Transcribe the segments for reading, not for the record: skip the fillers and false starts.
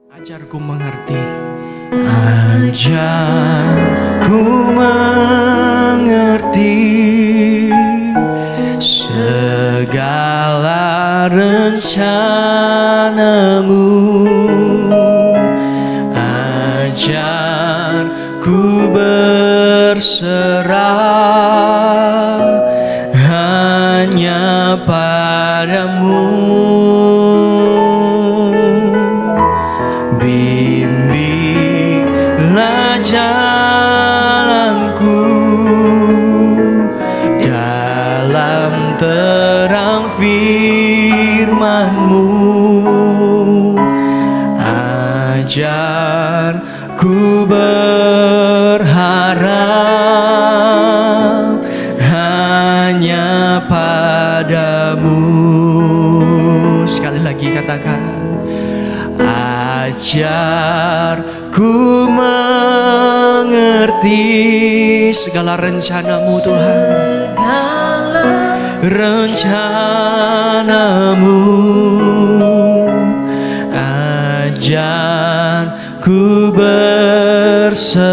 Ajarku mengerti, ajarku mengerti segala rencanamu. Ajarku berserah hanya padamu. Bimbinglah jalanku dalam terang firman-Mu. Ajarku berharap hanya padamu. Sekali lagi katakan, ajarku mengerti segala rencana-Mu Tuhan, rencana-Mu. Ajarku berserah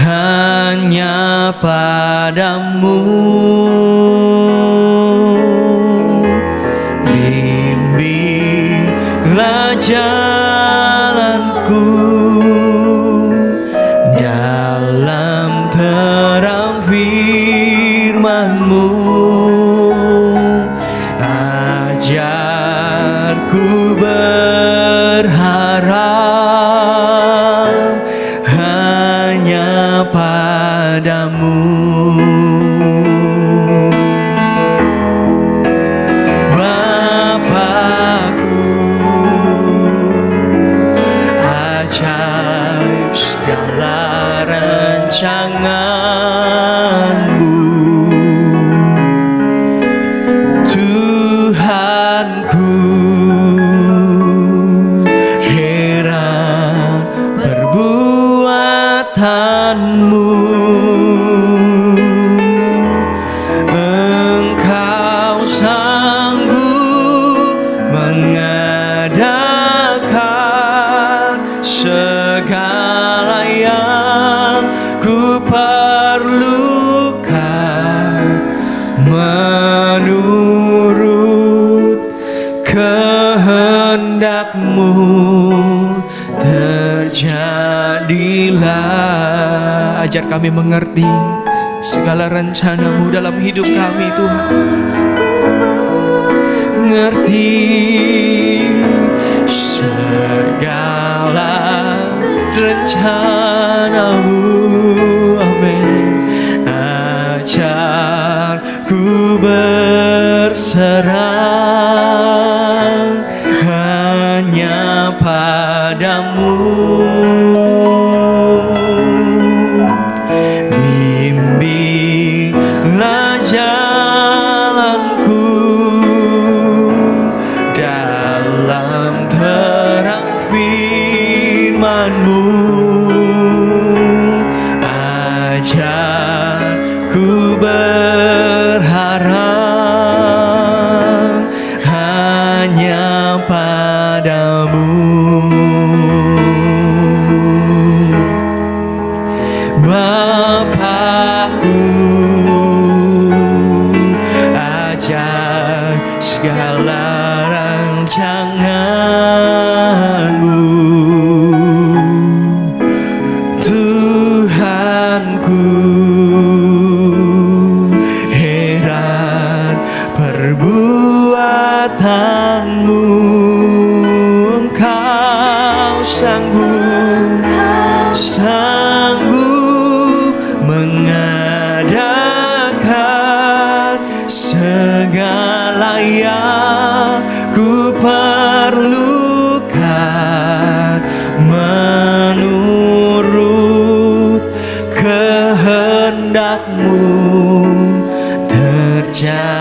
hanya padamu. Bimbinglah jalanku dalam terang firman-Mu. Ajarku berharap hanya padamu. Ajaib segala rancangan-Mu, Tuhanku. Heran perbuatan-Mu, Engkau sanggup mengadakan segala yang ku perlukan menurut kehendak-Mu. Terjadilah. Ajar kami mengerti segala rencana-Mu dalam hidup kami Tuhan. Ngerti segala rencana-Mu, amin. Ajarku berserah hanya padamu. Bimbinglah jalanku dalam terang firman-Mu. Ajarku berharap hanya padamu. Bapakku, ajar segala rancangan-Mu, Tuhanku. Heran perbuatan-Mu, Engkau sanggup mengadakan segala yang ku perlukan menurut kehendak-Mu. Terjadilah.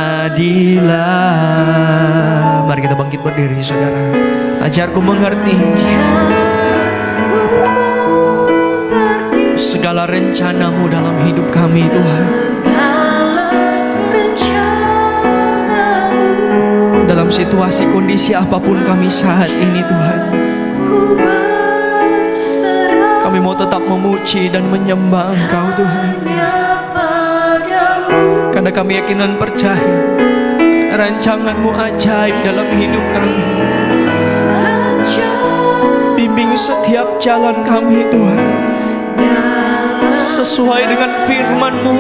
Mari kita bangkit berdiri saudara. Ajarku mengerti segala rencana-Mu dalam hidup kami Tuhan. dalam situasi kondisi apapun kami saat ini Tuhan, kami mau tetap memuji dan menyembah Engkau Tuhan. Karena kami yakin dan percaya rancangan-Mu ajaib dalam hidup kami. Bimbing setiap jalan kami Tuhan, sesuai dengan firman-Mu.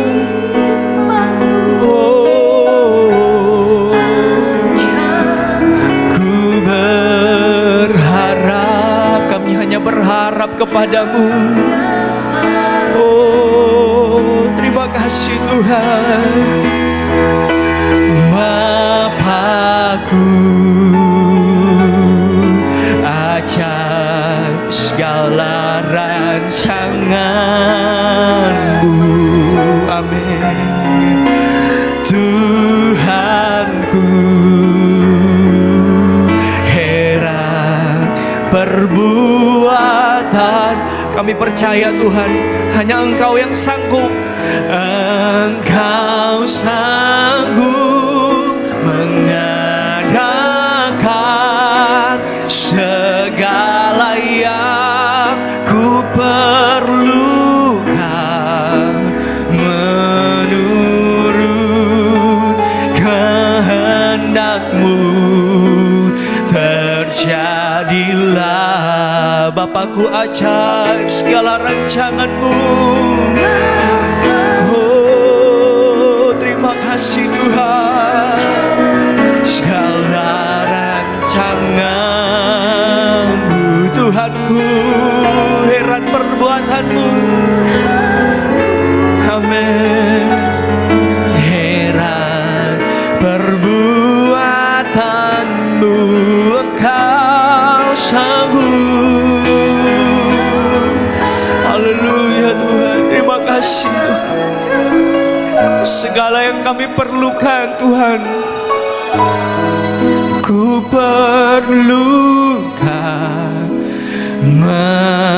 Ku berharap, kami hanya berharap kepadamu. Terima kasih Tuhan. Bapakku, ajaib segala rancangan-Mu. Amin. Tuhanku, heran perbuatan. Kami percaya Tuhan, hanya Engkau yang sanggup. Engkau sanggup mengadakan segala yang ku perlukan menurut kehendak-Mu. Terjadilah Bapakku, ajaib segala rancangan-Mu. Terima kasih Tuhan. Segala rancangan-Mu Tuhanku, heran perbuatan-Mu. Amin. Heran perbuatan-Mu, Engkau sanggup. Haleluya Tuhan, terima kasih Tuhan. Segala yang kami perlukan Tuhan, ku perlukan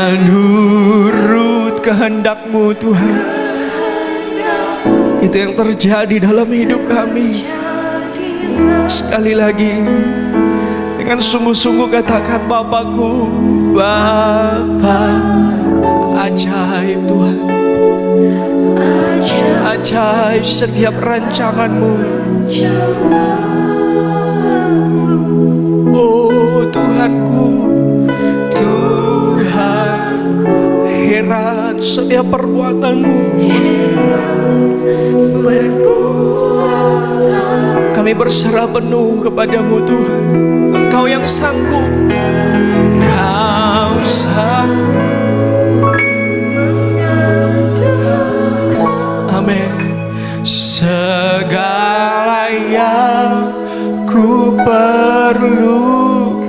menurut kehendak-Mu Tuhan. Itu yang terjadi dalam hidup kami. Sekali lagi, dengan sungguh-sungguh katakan, Bapakku, Bapa, ajaib Tuhan. Ajaib setiap rancangan-Mu. Oh Tuhanku, Tuhanku, heran setiap perbuatan-Mu. Kami berserah penuh kepadamu Tuhan. Engkau yang sanggup. Engkau sanggup. Amin. Segala yang ku perlukan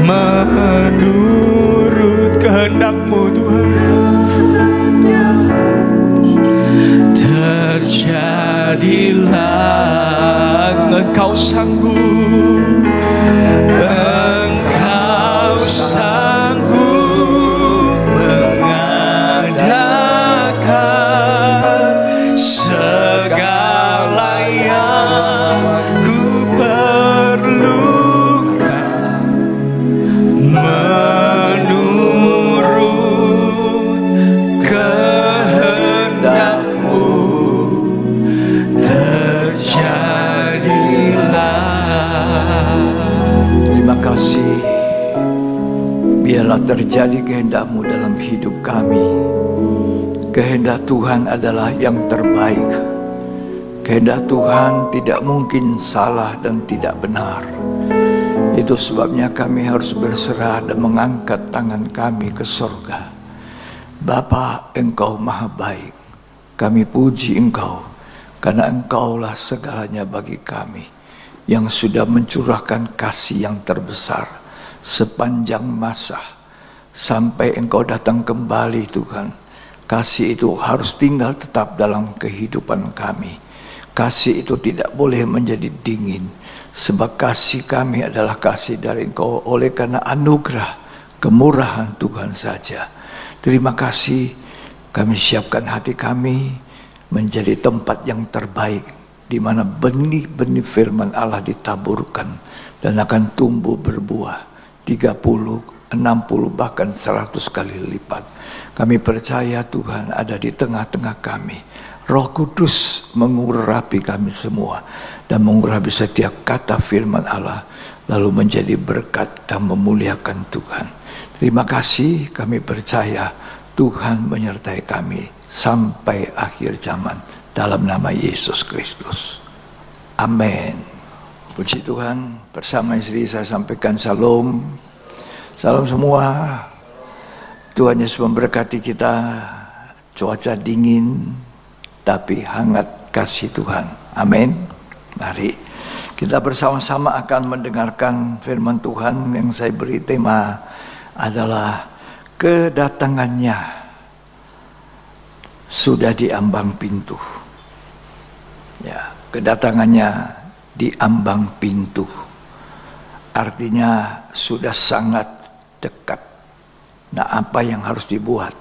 menurut kehendak-Mu Tuhan. Terjadilah, Engkau sanggup. Engkau sanggup mengadakan segala yang ku perlukan menurut kehendak-Mu. Terima kasih. Biarlah terjadi kehendak-Mu dalam hidup kami. Kehendak Tuhan adalah yang terbaik. Kehendak Tuhan tidak mungkin salah dan tidak benar. Itu sebabnya kami harus berserah dan mengangkat tangan kami ke surga. Bapa, Engkau maha baik. Kami puji Engkau, karena Engkaulah segalanya bagi kami, yang sudah mencurahkan kasih yang terbesar sepanjang masa sampai Engkau datang kembali Tuhan. Kasih itu harus tinggal tetap dalam kehidupan kami. Kasih itu tidak boleh menjadi dingin, sebab kasih kami adalah kasih dari Engkau oleh karena anugerah kemurahan Tuhan saja. Terima kasih. Kami siapkan hati kami menjadi tempat yang terbaik di mana benih-benih firman Allah ditaburkan dan akan tumbuh berbuah 30, 60 bahkan 100 kali lipat. Kami percaya Tuhan ada di tengah-tengah kami. Roh Kudus mengurapi kami semua dan mengurapi setiap kata firman Allah, lalu menjadi berkat dan memuliakan Tuhan. Terima kasih, kami percaya Tuhan menyertai kami sampai akhir zaman dalam nama Yesus Kristus. Amin. Puji Tuhan, bersama istri saya sampaikan salam. Salam semua. Tuhan Yesus memberkati kita. Cuaca dingin tapi hangat kasih Tuhan. Amin. Mari kita bersama-sama akan mendengarkan firman Tuhan yang saya beri tema adalah kedatangannya sudah di ambang pintu. Ya, kedatangannya di ambang pintu. Artinya sudah sangat dekat. Nah, apa yang harus dibuat?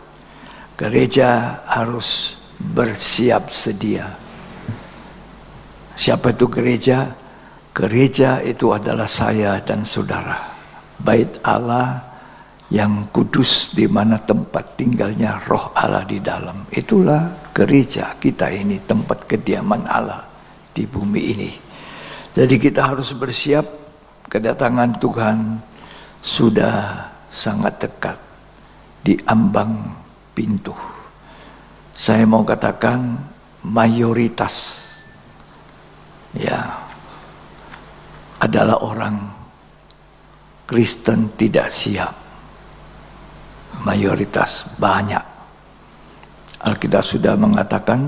Gereja harus bersiap sedia. Siapa itu gereja? Gereja itu adalah saya dan saudara. Bait Allah yang kudus, di mana tempat tinggalnya roh Allah di dalam. Itulah gereja kita ini, tempat kediaman Allah di bumi ini. Jadi kita harus bersiap, kedatangan Tuhan sudah sangat dekat, di ambang pintu. Saya mau katakan mayoritas ya adalah orang Kristen tidak siap. Mayoritas, banyak. Alkitab sudah mengatakan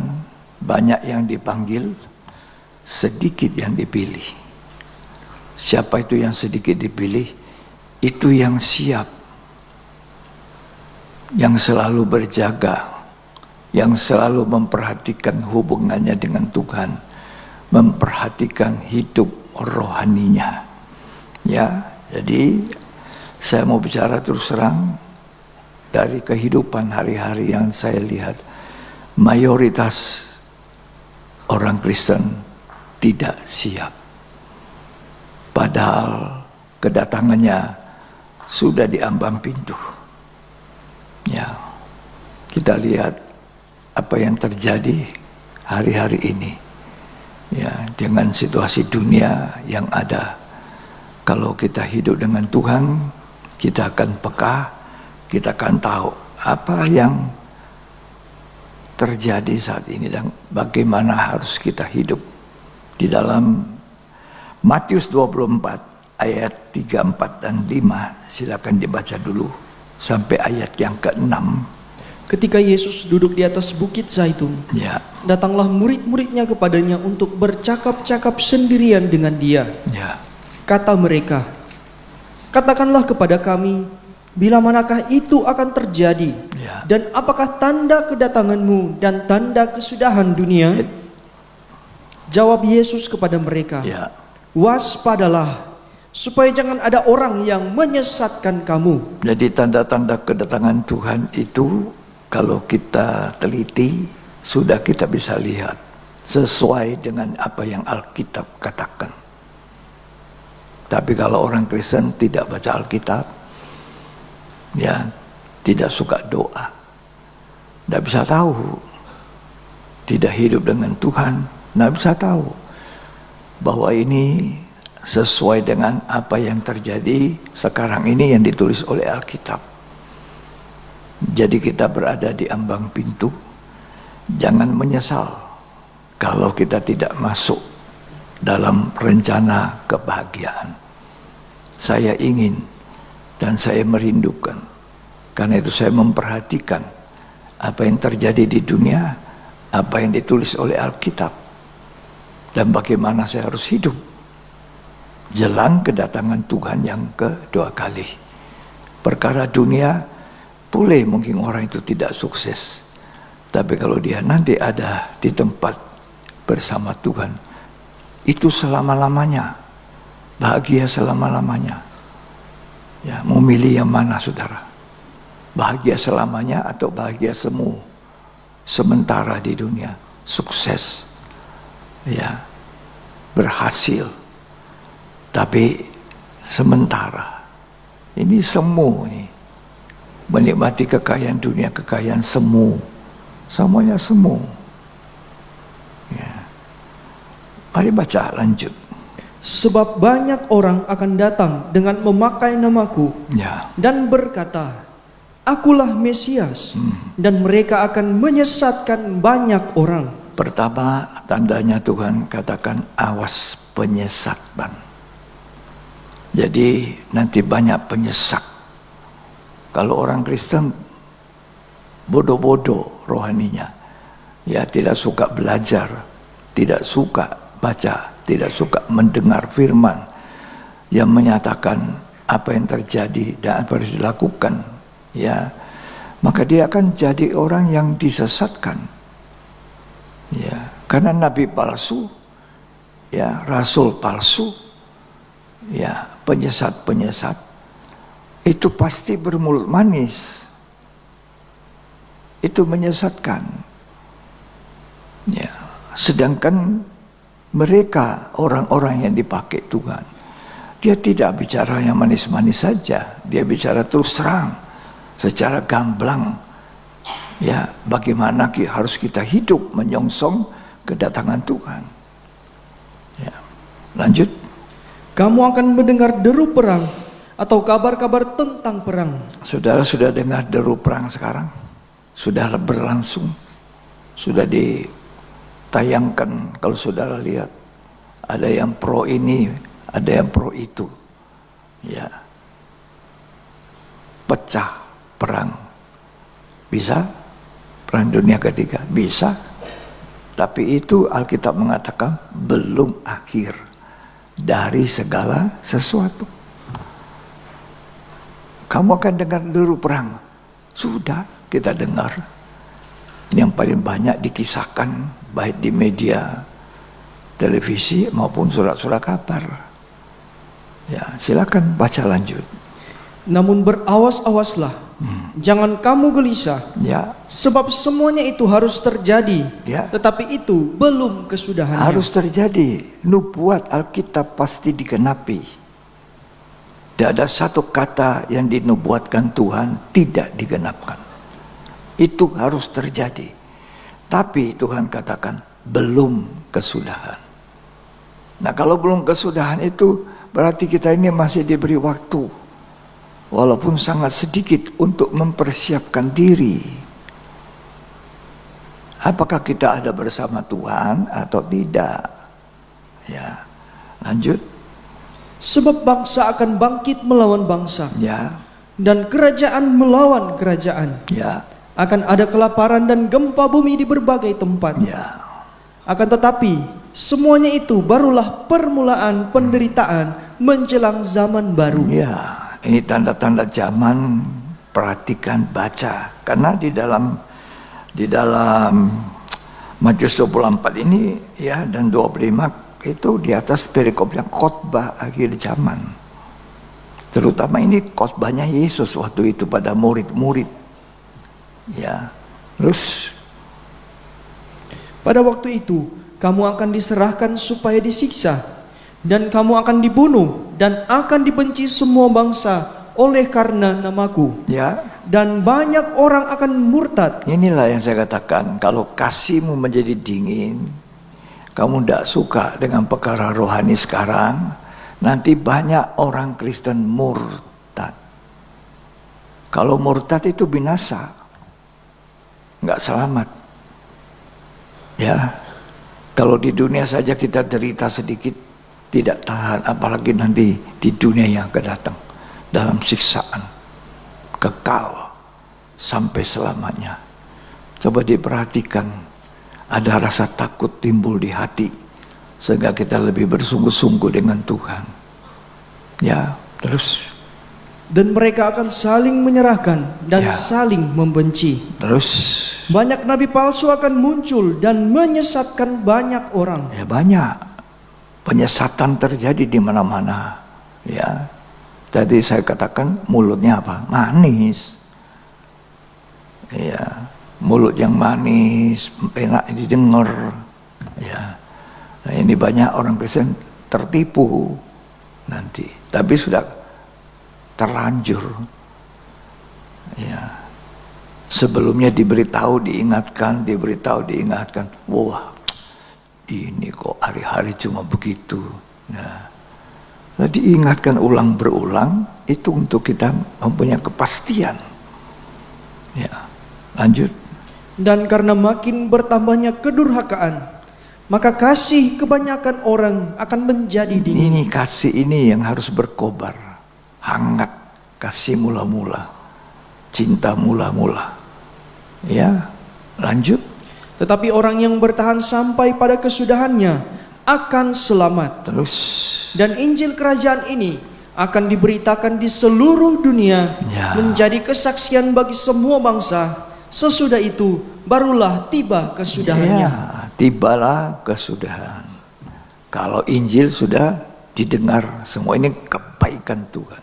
banyak yang dipanggil, sedikit yang dipilih. Siapa itu yang sedikit dipilih? Itu yang siap, yang selalu berjaga, yang selalu memperhatikan hubungannya dengan Tuhan, memperhatikan hidup rohaninya. Ya, jadi saya mau bicara terus terang dari kehidupan hari-hari yang saya lihat. Mayoritas orang Kristen tidak siap. Padahal kedatangannya sudah di ambang pintu. Ya, kita lihat apa yang terjadi hari-hari ini. Ya, dengan situasi dunia yang ada. Kalau kita hidup dengan Tuhan, kita akan peka, kita akan tahu apa yang terjadi saat ini dan bagaimana harus kita hidup. Di dalam Matius 24 ayat 3, 4, dan 5, silakan dibaca dulu sampai ayat yang ke-6. Ketika Yesus duduk di atas bukit Zaitun, Ya, datanglah murid-muridnya kepadanya untuk bercakap-cakap sendirian dengan dia. ya. Kata mereka, "Katakanlah kepada kami, bila manakah itu akan terjadi? Ya. Dan apakah tanda kedatanganmu dan tanda kesudahan dunia?" Jawab Yesus kepada mereka, Ya. "Waspadalah, supaya jangan ada orang yang menyesatkan kamu." Jadi tanda-tanda kedatangan Tuhan itu kalau kita teliti sudah kita bisa lihat sesuai dengan apa yang Alkitab katakan. Tapi kalau orang Kristen tidak baca Alkitab, ya, tidak suka doa, tidak bisa tahu, tidak hidup dengan Tuhan, tidak bisa tahu bahwa ini sesuai dengan apa yang terjadi sekarang ini yang ditulis oleh Alkitab. Jadi kita berada di ambang pintu. Jangan menyesal kalau kita tidak masuk dalam rencana kebahagiaan. Saya ingin dan saya merindukan. Karena itu saya memperhatikan apa yang terjadi di dunia, apa yang ditulis oleh Alkitab, dan bagaimana saya harus hidup jelang kedatangan Tuhan yang kedua kali. Perkara dunia, boleh mungkin orang itu tidak sukses, tapi kalau dia nanti ada di tempat bersama Tuhan, itu selama-lamanya, bahagia selama-lamanya. Ya, mau milih yang mana saudara? Bahagia selamanya atau bahagia semu sementara di dunia, sukses, ya, berhasil. Tapi sementara ini semu nih. Menikmati kekayaan dunia, kekayaan semu. Semuanya semu. Ya. Mari baca lanjut. Sebab banyak orang akan datang dengan memakai namaku Ya. dan berkata, Akulah Mesias, dan mereka akan menyesatkan banyak orang. Pertama tandanya Tuhan katakan awas penyesatan. Jadi nanti banyak penyesat. Kalau orang Kristen bodoh-bodoh rohaninya, ya tidak suka belajar, tidak suka baca, tidak suka mendengar firman yang menyatakan apa yang terjadi dan apa yang harus dilakukan, ya, maka dia akan jadi orang yang disesatkan, ya, karena nabi palsu, ya, rasul palsu, ya, penyesat itu pasti bermulut manis, itu menyesatkan, ya. Sedangkan mereka orang-orang yang dipakai Tuhan, dia tidak bicara yang manis-manis saja, dia bicara terus terang, secara gamblang, ya, bagaimana harus kita hidup menyongsong kedatangan Tuhan. Ya. Lanjut. Kamu akan mendengar deru perang atau kabar-kabar tentang perang. Saudara sudah dengar deru perang sekarang? Sudah berlangsung? Sudah ditayangkan kalau saudara lihat. Ada yang pro ini, ada yang pro itu. Ya. Pecah perang. Bisa? Perang dunia ketiga? Bisa. Tapi itu Alkitab mengatakan belum akhir dari segala sesuatu. Kamu akan dengar deru perang. Sudah kita dengar. Ini yang paling banyak dikisahkan baik di media televisi maupun surat-surat kabar. Ya, silakan baca lanjut. Namun berawas-awaslah, jangan kamu gelisah, Ya, sebab semuanya itu harus terjadi, ya. tetapi itu belum kesudahannya. Harus terjadi. Nubuat Alkitab pasti digenapi. Tidak ada satu kata yang dinubuatkan Tuhan tidak digenapkan. Itu harus terjadi. Tapi Tuhan katakan belum kesudahan. Nah, kalau belum kesudahan itu berarti kita ini masih diberi waktu, walaupun sangat sedikit, untuk mempersiapkan diri. Apakah kita ada bersama Tuhan atau tidak? Ya, lanjut. Sebab bangsa akan bangkit melawan bangsa, Ya, dan kerajaan melawan kerajaan. ya, Akan ada kelaparan dan gempa bumi di berbagai tempat. ya. Akan tetapi semuanya itu barulah permulaan penderitaan menjelang zaman baru. Ya, ini tanda-tanda zaman. Perhatikan, baca. Karena di dalam Matius 24 ini, ya, dan 25 itu di atas perikop yang khotbah akhir zaman. Terutama ini khotbahnya Yesus waktu itu pada murid-murid. Ya, terus Pada waktu itu kamu akan diserahkan supaya disiksa, dan kamu akan dibunuh, dan akan dibenci semua bangsa oleh karena namaku. ya, Dan banyak orang akan murtad. inilah yang saya katakan, kalau kasihmu menjadi dingin, kamu tidak suka dengan perkara rohani sekarang, nanti banyak orang Kristen murtad. Kalau murtad itu binasa, nggak selamat. Ya, kalau di dunia saja kita derita sedikit, tidak tahan, apalagi nanti di dunia yang akan datang, dalam siksaan kekal sampai selamanya. Coba diperhatikan, ada rasa takut timbul di hati, sehingga kita lebih bersungguh-sungguh dengan Tuhan. Ya, terus Dan mereka akan saling menyerahkan dan Ya. saling membenci. Banyak nabi palsu akan muncul dan menyesatkan banyak orang. ya banyak penyesatan terjadi di mana-mana. Ya, tadi saya katakan mulutnya apa? Manis. Ya, mulut yang manis, enak didengar. Ya, Nah, ini banyak orang Kristen tertipu nanti, tapi sudah terlanjur. Ya. Sebelumnya diberitahu, diingatkan, wah ini kok hari-hari cuma begitu. Nah, diingatkan ulang berulang, itu untuk kita mempunyai kepastian. Ya, lanjut. Dan karena makin bertambahnya kedurhakaan, maka kasih kebanyakan orang akan menjadi dingin. Ini kasih ini yang harus berkobar, hangat, kasih mula-mula, cinta mula-mula. Ya, lanjut. Tetapi orang yang bertahan sampai pada kesudahannya akan selamat. Terus. Dan Injil kerajaan ini akan diberitakan di seluruh dunia, Ya. menjadi kesaksian bagi semua bangsa. Sesudah itu barulah tiba kesudahannya. Ya, tibalah kesudahan. Kalau Injil sudah didengar, semua ini kebaikan Tuhan.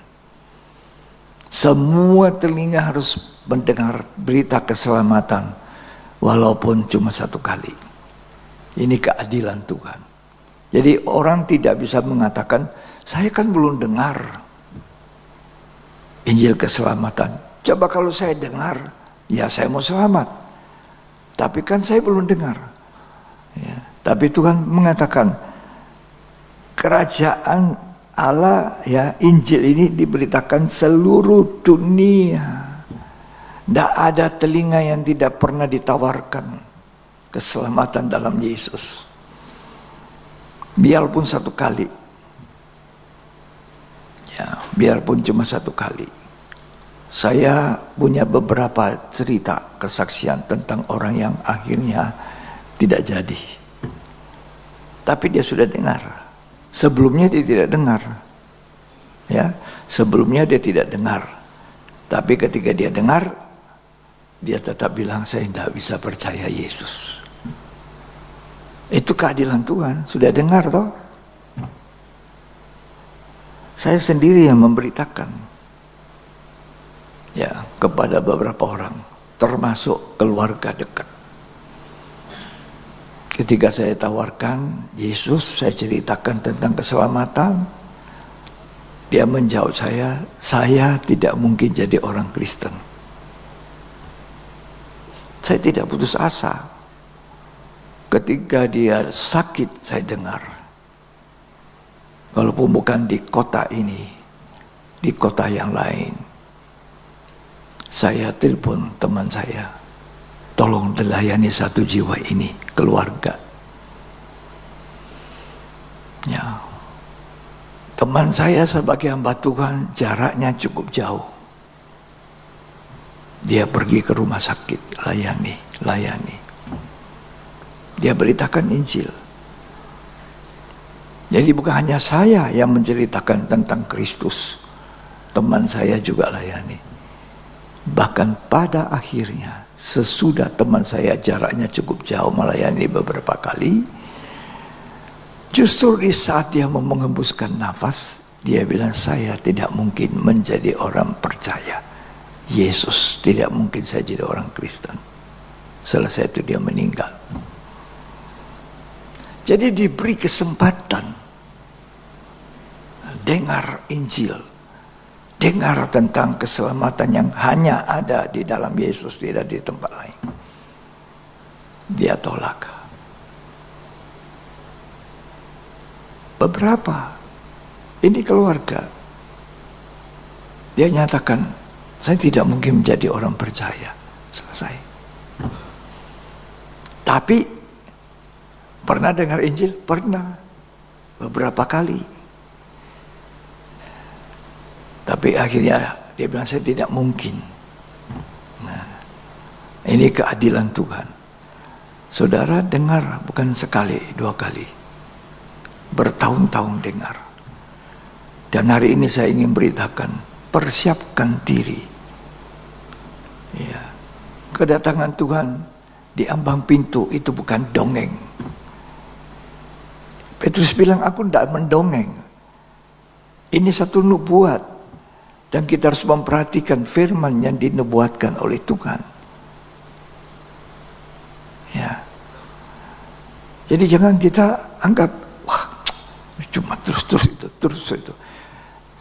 Semua telinga harus mendengar berita keselamatan, walaupun cuma satu kali. Ini keadilan Tuhan. Jadi orang tidak bisa mengatakan, saya kan belum dengar Injil keselamatan. Coba kalau saya dengar, ya saya mau selamat. Tapi kan saya belum dengar. Ya. Tapi Tuhan mengatakan, kerajaan Allah, ya, Injil ini diberitakan seluruh dunia. Tidak ada telinga yang tidak pernah ditawarkan keselamatan dalam Yesus. Biarpun satu kali. Ya, biarpun cuma satu kali. Saya punya beberapa cerita kesaksian tentang orang yang akhirnya tidak jadi. Tapi dia sudah dengar. Sebelumnya dia tidak dengar. Ya, sebelumnya dia tidak dengar. Tapi ketika dia dengar, dia tetap bilang, saya tidak bisa percaya Yesus. Itu keadilan Tuhan. Sudah dengar toh? Saya sendiri yang memberitakan, ya, kepada beberapa orang, termasuk keluarga dekat. Ketika saya tawarkan Yesus, saya ceritakan tentang keselamatan, dia menjawab saya tidak mungkin jadi orang Kristen. Saya tidak putus asa. Ketika dia sakit, saya dengar. Walaupun bukan di kota ini, di kota yang lain. Saya telepon teman saya, tolong dilayani satu jiwa ini, keluarga. Ya. Teman saya sebagai hamba Tuhan, jaraknya cukup jauh. Dia pergi ke rumah sakit, layani. Dia beritakan Injil. Jadi bukan hanya saya yang menceritakan tentang Kristus. Teman saya juga layani. Bahkan pada akhirnya, sesudah teman saya jaraknya cukup jauh melayani beberapa kali, justru di saat dia mau mengembuskan nafas, dia bilang, saya tidak mungkin menjadi orang percaya. Yesus, tidak mungkin saya jadi orang Kristen. Selesai itu dia meninggal. Jadi diberi kesempatan dengar Injil, dengar tentang keselamatan yang hanya ada di dalam Yesus, tidak di tempat lain. Dia tolak. Beberapa, ini keluarga, dia nyatakan, saya tidak mungkin menjadi orang percaya. Selesai. Tapi pernah dengar Injil? Pernah. Beberapa kali. Tapi akhirnya dia bilang, saya tidak mungkin. Nah, ini keadilan Tuhan. Saudara dengar bukan sekali, dua kali. Bertahun-tahun dengar. Dan hari ini saya ingin beritakan, persiapkan diri. Ya. Kedatangan Tuhan di ambang pintu itu bukan dongeng. Petrus bilang, aku tidak mendongeng. Ini satu nubuat. Dan kita harus memperhatikan firman yang dinubuatkan oleh Tuhan. Ya. Jadi jangan kita anggap, wah cuma terus itu.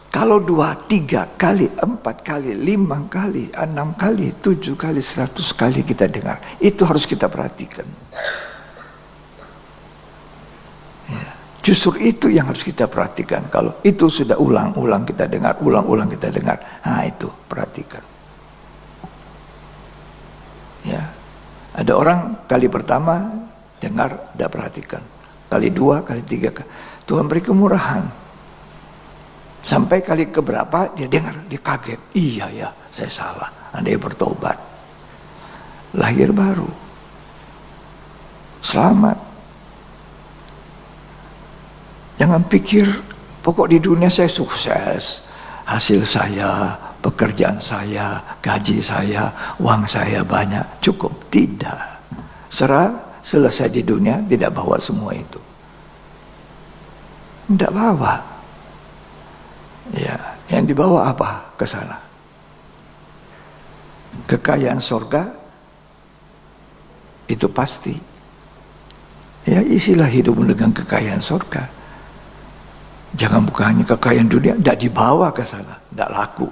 Kalau 2, 3 kali, 4 kali, 5 kali, 6 kali, 7 kali, 100 kali kita dengar, itu harus kita perhatikan. Ya. Justru itu yang harus kita perhatikan. Kalau itu sudah ulang-ulang kita dengar, nah itu perhatikan. Ya, ada orang kali pertama dengar, tidak perhatikan. Kali 2, kali 3, Tuhan beri kemurahan. Sampai kali keberapa dia dengar, dia kaget. Iya ya, saya salah. Dia bertobat. Lahir baru. Selamat. Jangan pikir, pokok di dunia saya sukses. Hasil saya, pekerjaan saya, gaji saya, uang saya banyak. Cukup. Tidak. Selesai di dunia, tidak bawa semua itu. Tidak bawa. Ya, yang dibawa apa ke sana? Kekayaan surga itu pasti. Ya, isilah hidupmu dengan kekayaan surga. Jangan bukan hanya kekayaan dunia, tidak dibawa ke sana, tidak laku.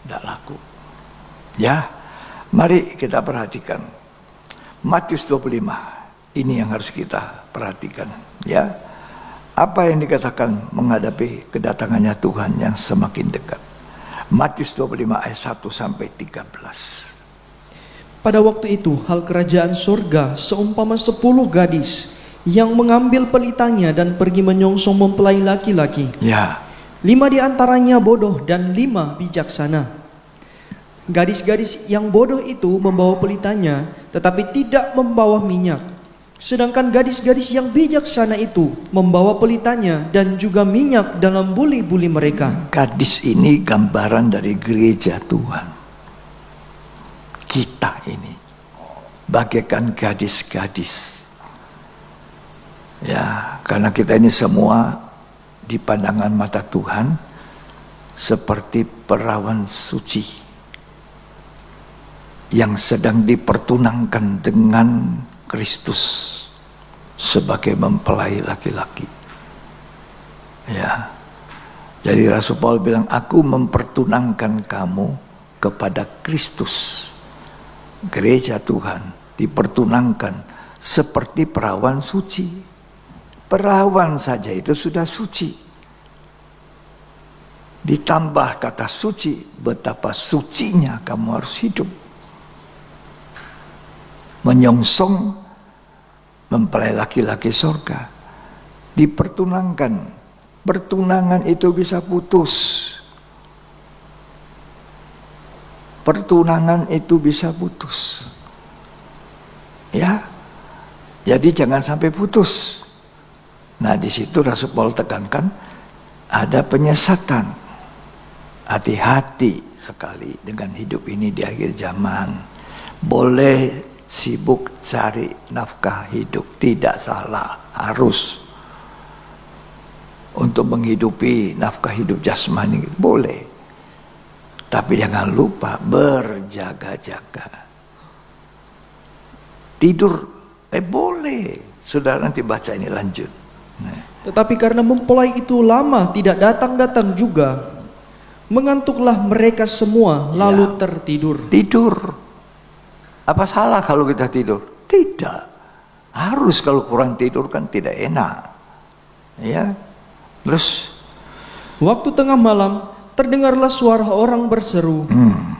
Tidak laku. Ya, mari kita perhatikan. Matius 25, ini yang harus kita perhatikan. Ya, apa yang dikatakan menghadapi kedatangannya Tuhan yang semakin dekat. Matius 25 ayat 1 sampai 13. Pada waktu itu, hal kerajaan surga seumpama 10 gadis yang mengambil pelitanya dan pergi menyongsong mempelai laki-laki. Ya. 5 di antaranya bodoh dan 5 bijaksana. Gadis-gadis yang bodoh itu membawa pelitanya, tetapi tidak membawa minyak. Sedangkan gadis-gadis yang bijaksana itu membawa pelitanya dan juga minyak dalam buli-buli mereka. Gadis ini gambaran dari gereja Tuhan. Kita ini bagaikan gadis-gadis. Ya, karena kita ini semua di pandangan mata Tuhan seperti perawan suci yang sedang dipertunangkan dengan Kristus sebagai mempelai laki-laki. Ya. Jadi Rasul Paulus bilang, aku mempertunangkan kamu kepada Kristus. Gereja Tuhan dipertunangkan seperti perawan suci. Perawan saja itu sudah suci. Ditambah kata suci, betapa sucinya kamu harus hidup. Menyongsong mempelai laki-laki surga, dipertunangkan. Pertunangan itu bisa putus. Pertunangan itu bisa putus. Ya, jadi jangan sampai putus. Nah, di situ Rasul Paulus tekankan ada penyesatan. Hati-hati sekali dengan hidup ini di akhir zaman. Boleh sibuk cari nafkah hidup, tidak salah, harus untuk menghidupi nafkah hidup jasmani, boleh. Tapi jangan lupa berjaga-jaga. Tidur, boleh. Saudara nanti baca ini lanjut. Nah. Tetapi karena mempelai itu lama tidak datang-datang juga, mengantuklah mereka semua lalu tertidur. Tidur. Apa salah kalau kita tidur? Tidak. Harus, kalau kurang tidur kan tidak enak. Ya. Terus waktu tengah malam terdengarlah suara orang berseru,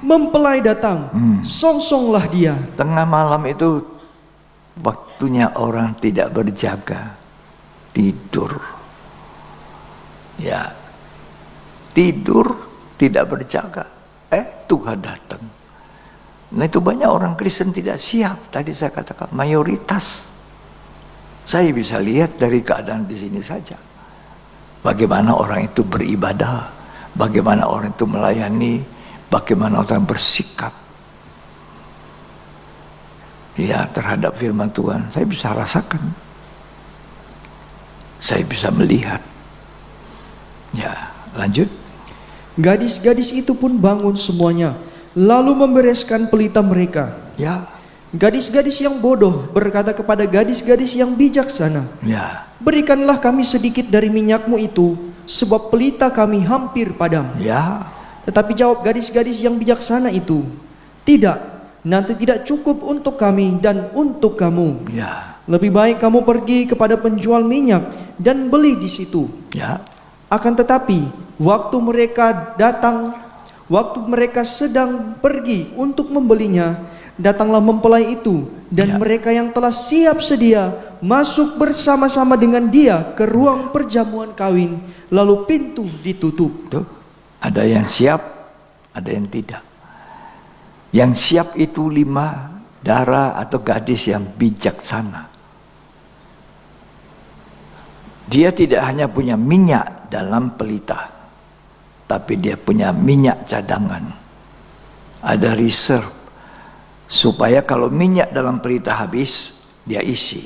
mempelai datang, songsonglah dia. Tengah malam itu waktunya orang tidak berjaga, tidur. Ya. Tidur, tidak berjaga. Tuhan datang. Nah, itu banyak orang Kristen tidak siap. Tadi saya katakan mayoritas. Saya bisa lihat dari keadaan di sini saja. Bagaimana orang itu beribadah, bagaimana orang itu melayani, bagaimana orang bersikap. Ya, terhadap firman Tuhan, saya bisa rasakan. Saya bisa melihat. Ya, lanjut. Gadis-gadis itu pun bangun semuanya, lalu membereskan pelita mereka. Ya. Gadis-gadis yang bodoh berkata kepada gadis-gadis yang bijaksana, Ya, berikanlah kami sedikit dari minyakmu itu, sebab pelita kami hampir padam. ya, Tetapi jawab gadis-gadis yang bijaksana itu, tidak, nanti tidak cukup untuk kami dan untuk kamu. ya, Lebih baik kamu pergi kepada penjual minyak dan beli di situ. ya, Akan tetapi, waktu mereka sedang pergi untuk membelinya, datanglah mempelai itu, dan Ya. mereka yang telah siap sedia masuk bersama-sama dengan dia ke ruang perjamuan kawin, lalu pintu ditutup. tuh. Ada yang siap, ada yang tidak. Yang siap itu 5 darah atau gadis yang bijaksana. Dia tidak hanya punya minyak dalam pelita, tapi dia punya minyak cadangan. Ada reserve. Supaya kalau minyak dalam pelita habis, dia isi.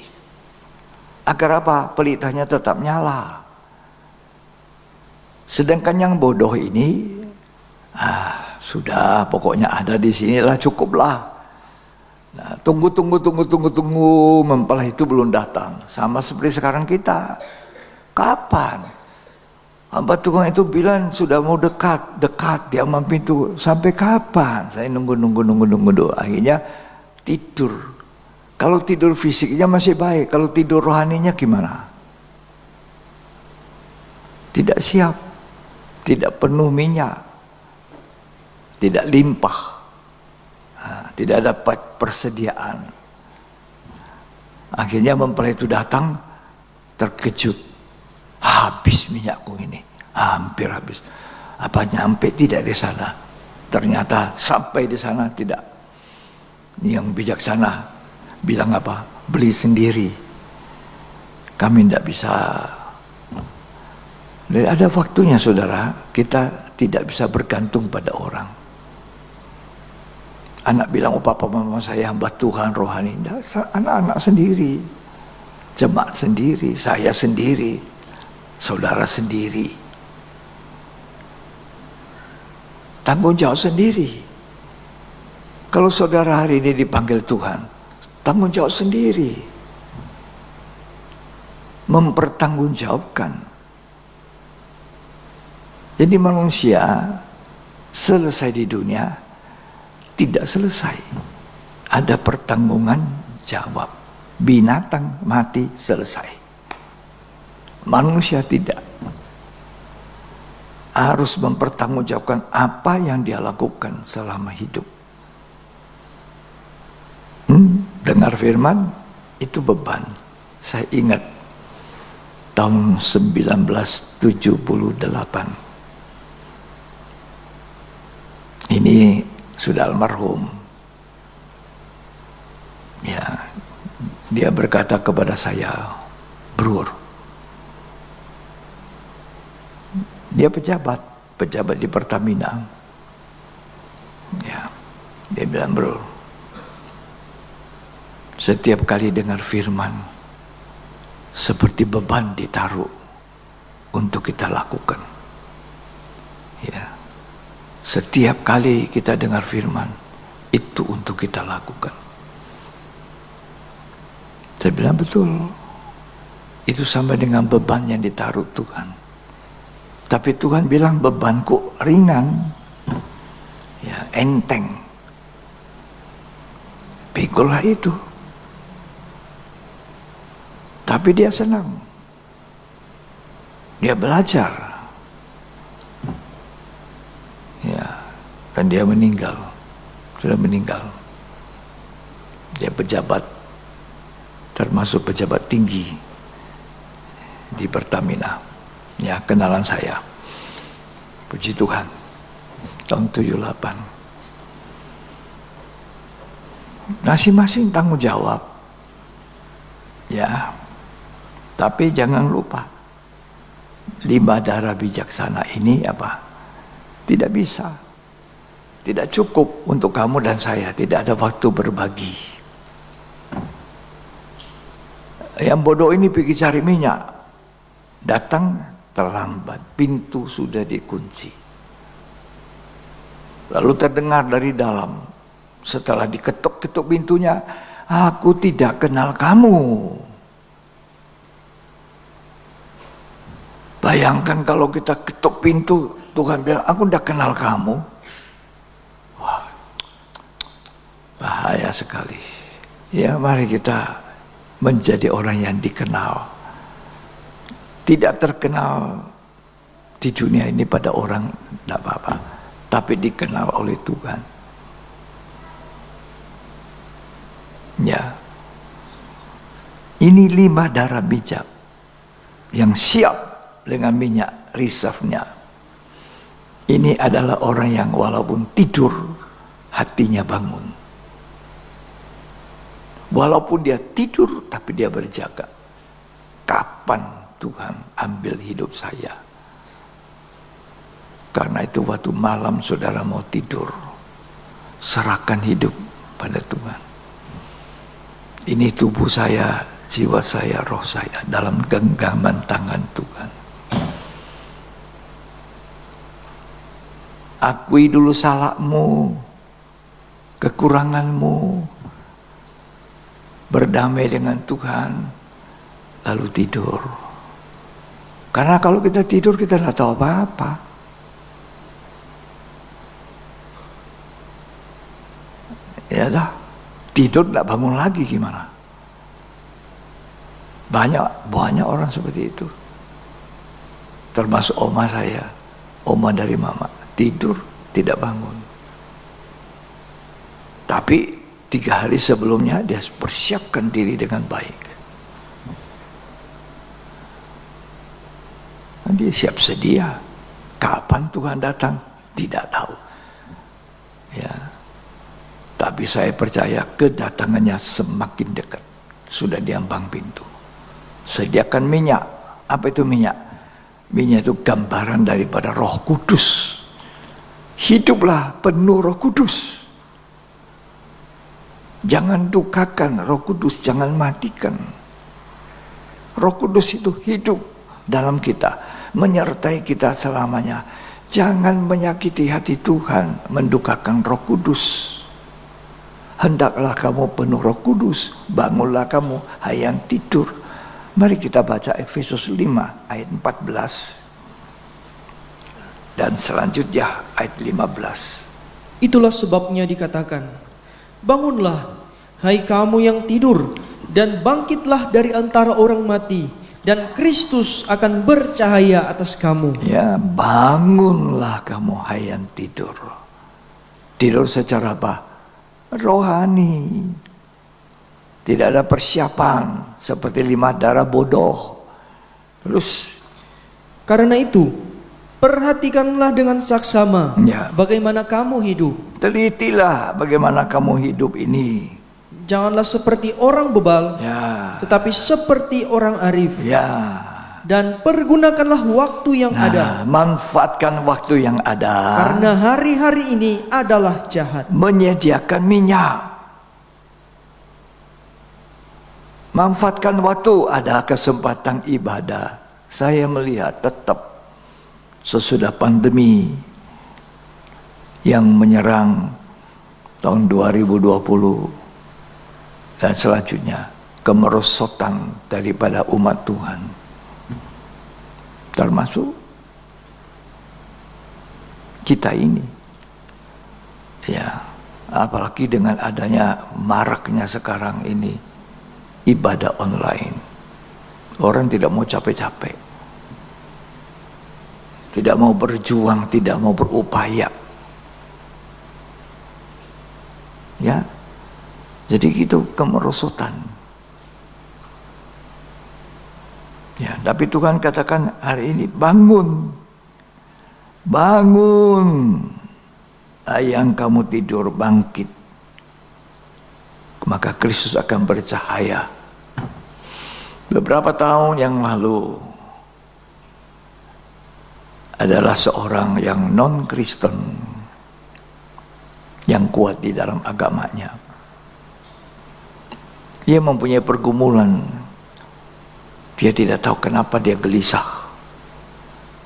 Agar apa? Pelitanya tetap nyala. Sedangkan yang bodoh ini, sudah pokoknya ada di sinilah, cukuplah. Nah, tunggu, mempelai itu belum datang. Sama seperti sekarang kita. Kapan? Hamba Tuhan itu bilang sudah mau dekat dia mampir pintu. Sampai kapan? Saya nunggu. Akhirnya tidur. Kalau tidur fisiknya masih baik, kalau tidur rohaninya gimana? Tidak siap, tidak penuh minyak, tidak limpah, tidak dapat persediaan. Akhirnya mempelai itu datang, terkejut. Habis minyakku ini, hampir habis. Apa nyampe tidak di sana? Ternyata sampai di sana tidak. Yang bijaksana bilang apa? Beli sendiri. Kami tidak bisa. Dan ada waktunya saudara, kita tidak bisa bergantung pada orang. Anak bilang, oh papa mama saya hamba Tuhan rohani. Anak-anak sendiri, jemaat sendiri, saya sendiri. Saudara sendiri, tanggung jawab sendiri. Kalau saudara hari ini dipanggil Tuhan, tanggung jawab sendiri, mempertanggungjawabkan. Jadi manusia selesai di dunia tidak selesai, ada pertanggungan jawab. Binatang mati selesai. Manusia tidak. Harus mempertanggungjawabkan apa yang dia lakukan selama hidup. Dengar firman, itu beban. Saya ingat tahun 1978. Ini sudah almarhum. Ya, dia berkata kepada saya, "Brur," dia pejabat di Pertamina. Ya, dia bilang, "Bro, setiap kali dengar firman, seperti beban ditaruh untuk kita lakukan." Ya, setiap kali kita dengar firman, itu untuk kita lakukan. Saya bilang, betul. Itu sama dengan beban yang ditaruh Tuhan. Tapi Tuhan bilang bebanku ringan, ya enteng. Pikulah itu. Tapi dia senang. Dia belajar. Ya, dan dia meninggal. Sudah meninggal. Dia pejabat, termasuk pejabat tinggi di Pertamina. Ya, kenalan saya. Puji Tuhan. Tahun 78. Masing-masing tanggung jawab. Ya. Tapi jangan lupa. 5 darah bijaksana ini apa? Tidak bisa. Tidak cukup untuk kamu dan saya. Tidak ada waktu berbagi. Yang bodoh ini pergi cari minyak. Datang terlambat, pintu sudah dikunci. Lalu terdengar dari dalam, Setelah diketuk-ketuk pintunya, aku tidak kenal kamu. Bayangkan kalau kita ketuk pintu, Tuhan bilang, aku tidak kenal kamu. Wah, bahaya sekali. Ya, mari kita menjadi orang yang dikenal. Tidak terkenal di dunia ini pada orang, tidak apa-apa. Tapi dikenal oleh Tuhan. Ya, ini 5 darah bijak yang siap dengan minyak reserve-nya. Ini adalah orang yang walaupun tidur, hatinya bangun. Walaupun dia tidur, tapi dia berjaga. Kapan Tuhan ambil hidup saya? Karena itu waktu malam saudara mau tidur, serahkan hidup pada Tuhan. Ini tubuh saya, jiwa saya, roh saya dalam genggaman tangan Tuhan. Akui dulu salahmu, kekuranganmu, berdamai dengan Tuhan, lalu tidur. Karena kalau kita tidur kita tidak tahu apa-apa. Ya dah. Tidur tidak bangun lagi gimana? Banyak orang seperti itu. Termasuk oma saya, oma dari mama. Tidur tidak bangun. Tapi 3 hari sebelumnya dia persiapkan diri dengan baik. Dan dia siap sedia. Kapan Tuhan datang? Tidak tahu. Ya. Tapi saya percaya kedatangannya semakin dekat. Sudah diambang pintu. Sediakan minyak. Apa itu minyak? Minyak itu gambaran daripada Roh Kudus. Hiduplah penuh Roh Kudus. Jangan dukakan Roh Kudus, jangan matikan. Roh Kudus itu hidup dalam kita, menyertai kita selamanya. Jangan menyakiti hati Tuhan, mendukakan Roh Kudus. Hendaklah kamu penuh Roh Kudus, bangunlah kamu, hai yang tidur. Mari kita baca Efesus 5 ayat 14 dan selanjutnya ayat 15. Itulah sebabnya dikatakan, bangunlah, hai kamu yang tidur, dan bangkitlah dari antara orang mati, dan Kristus akan bercahaya atas kamu. Ya, bangunlah kamu, hai yang tidur. Tidur secara apa? Rohani. Tidak ada persiapan seperti 5 darah bodoh. Terus Karena itu, perhatikanlah dengan saksama ya, bagaimana kamu hidup. telitilah bagaimana kamu hidup ini. Janganlah seperti orang bebal, Ya, tetapi seperti orang arif. ya. Dan pergunakanlah waktu yang ada, Manfaatkan waktu yang ada. karena hari-hari ini adalah jahat. Menyediakan minyak. Manfaatkan waktu, ada kesempatan ibadah. Saya melihat tetap sesudah pandemi yang menyerang tahun 2020 dan selanjutnya, kemerosotan daripada umat Tuhan. Termasuk kita ini. Ya, apalagi dengan adanya maraknya sekarang ini ibadah online. Orang tidak mau capek-capek. Tidak mau berjuang, tidak mau berupaya. Ya. Jadi itu kemerosotan. Ya, tapi Tuhan katakan hari ini bangun. Bangun. Yang kamu tidur bangkit. Maka Kristus akan bercahaya. Beberapa tahun yang lalu adalah seorang yang non-Kristen yang kuat di dalam agamanya. Ia mempunyai pergumulan. Dia tidak tahu kenapa dia gelisah.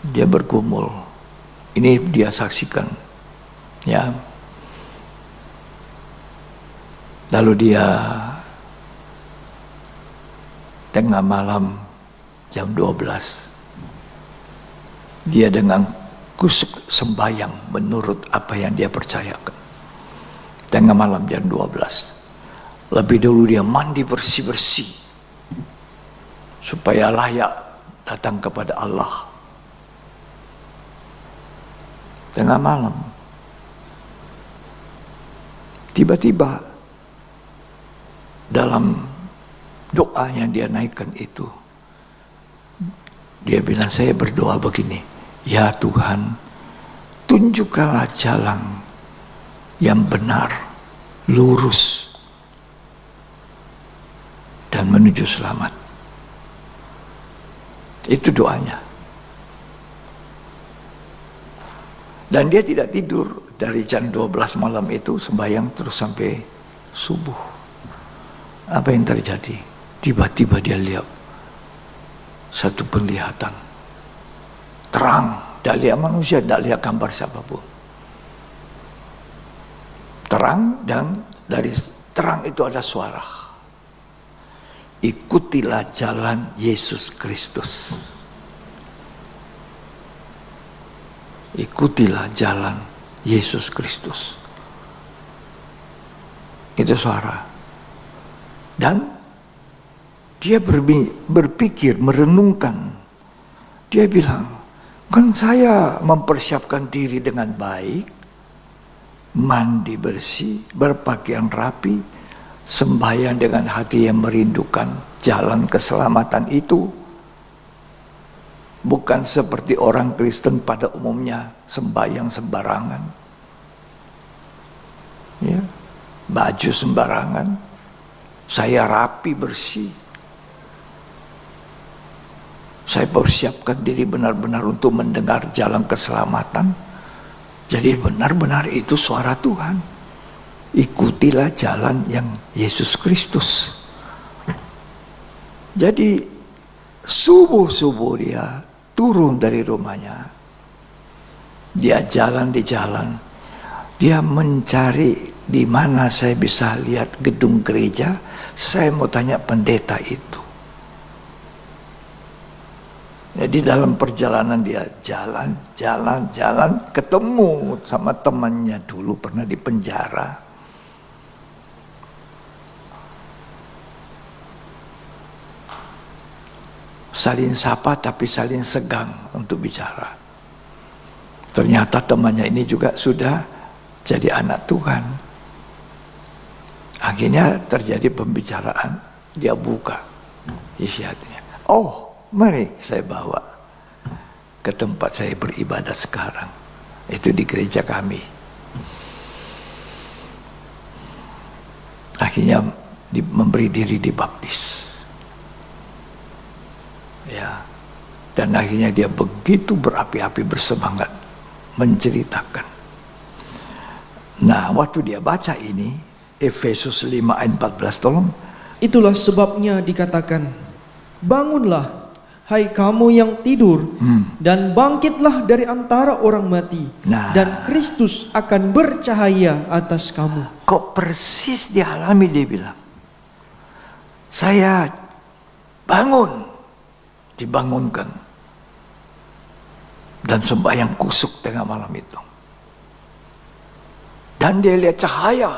Dia bergumul. Ini dia saksikan. Ya. Lalu dia tengah malam jam 12, dia dengan kusuk sembahyang menurut apa yang dia percayakan. Tengah malam jam 12. Lebih dulu dia mandi bersih-bersih supaya layak datang kepada Allah. Tengah malam. Tiba-tiba dalam doa yang dia naikkan itu, dia bilang, saya berdoa begini, ya Tuhan, tunjukkanlah jalan yang benar, lurus, dan menuju selamat. Itu doanya. Dan dia tidak tidur dari jam 12 malam itu, sembahyang terus sampai subuh. Apa yang terjadi? Tiba-tiba dia lihat satu penglihatan terang, tidak lihat manusia, tidak lihat gambar siapapun. Terang, dan dari terang itu ada suara. Ikutilah jalan Yesus Kristus. Ikutilah jalan Yesus Kristus. Itu suara. Dan dia berpikir, merenungkan. Dia bilang, kan saya mempersiapkan diri dengan baik, mandi bersih, berpakaian rapi, sembahyang dengan hati yang merindukan jalan keselamatan itu. Bukan seperti orang Kristen pada umumnya sembahyang sembarangan, ya, baju sembarangan. Saya rapi bersih. Saya persiapkan diri benar-benar untuk mendengar jalan keselamatan. Jadi benar-benar itu suara Tuhan. Ikutilah jalan yang Yesus Kristus. Jadi subuh-subuh dia turun dari rumahnya. Dia jalan di jalan. Dia mencari di mana saya bisa lihat gedung gereja. Saya mau tanya pendeta itu. Jadi dalam perjalanan dia jalan, ketemu sama temannya dulu pernah di penjara. Saling sapa tapi saling segan untuk bicara. Ternyata temannya ini juga sudah jadi anak Tuhan. Akhirnya terjadi pembicaraan, dia buka isi hatinya. Oh, mari saya bawa ke tempat saya beribadah sekarang. Itu di gereja kami. Akhirnya memberi diri dibaptis. Ya. Dan akhirnya dia begitu berapi-api bersemangat menceritakan. Nah, waktu dia baca ini, Efesus 5 ayat 14, tolong. Itulah sebabnya dikatakan, bangunlah, hai kamu yang tidur, dan bangkitlah dari antara orang mati, dan Kristus akan bercahaya atas kamu. Kok persis dialami, dia bilang. Saya bangun, dibangunkan, dan sembahyang kusuk tengah malam itu. Dan dia lihat cahaya,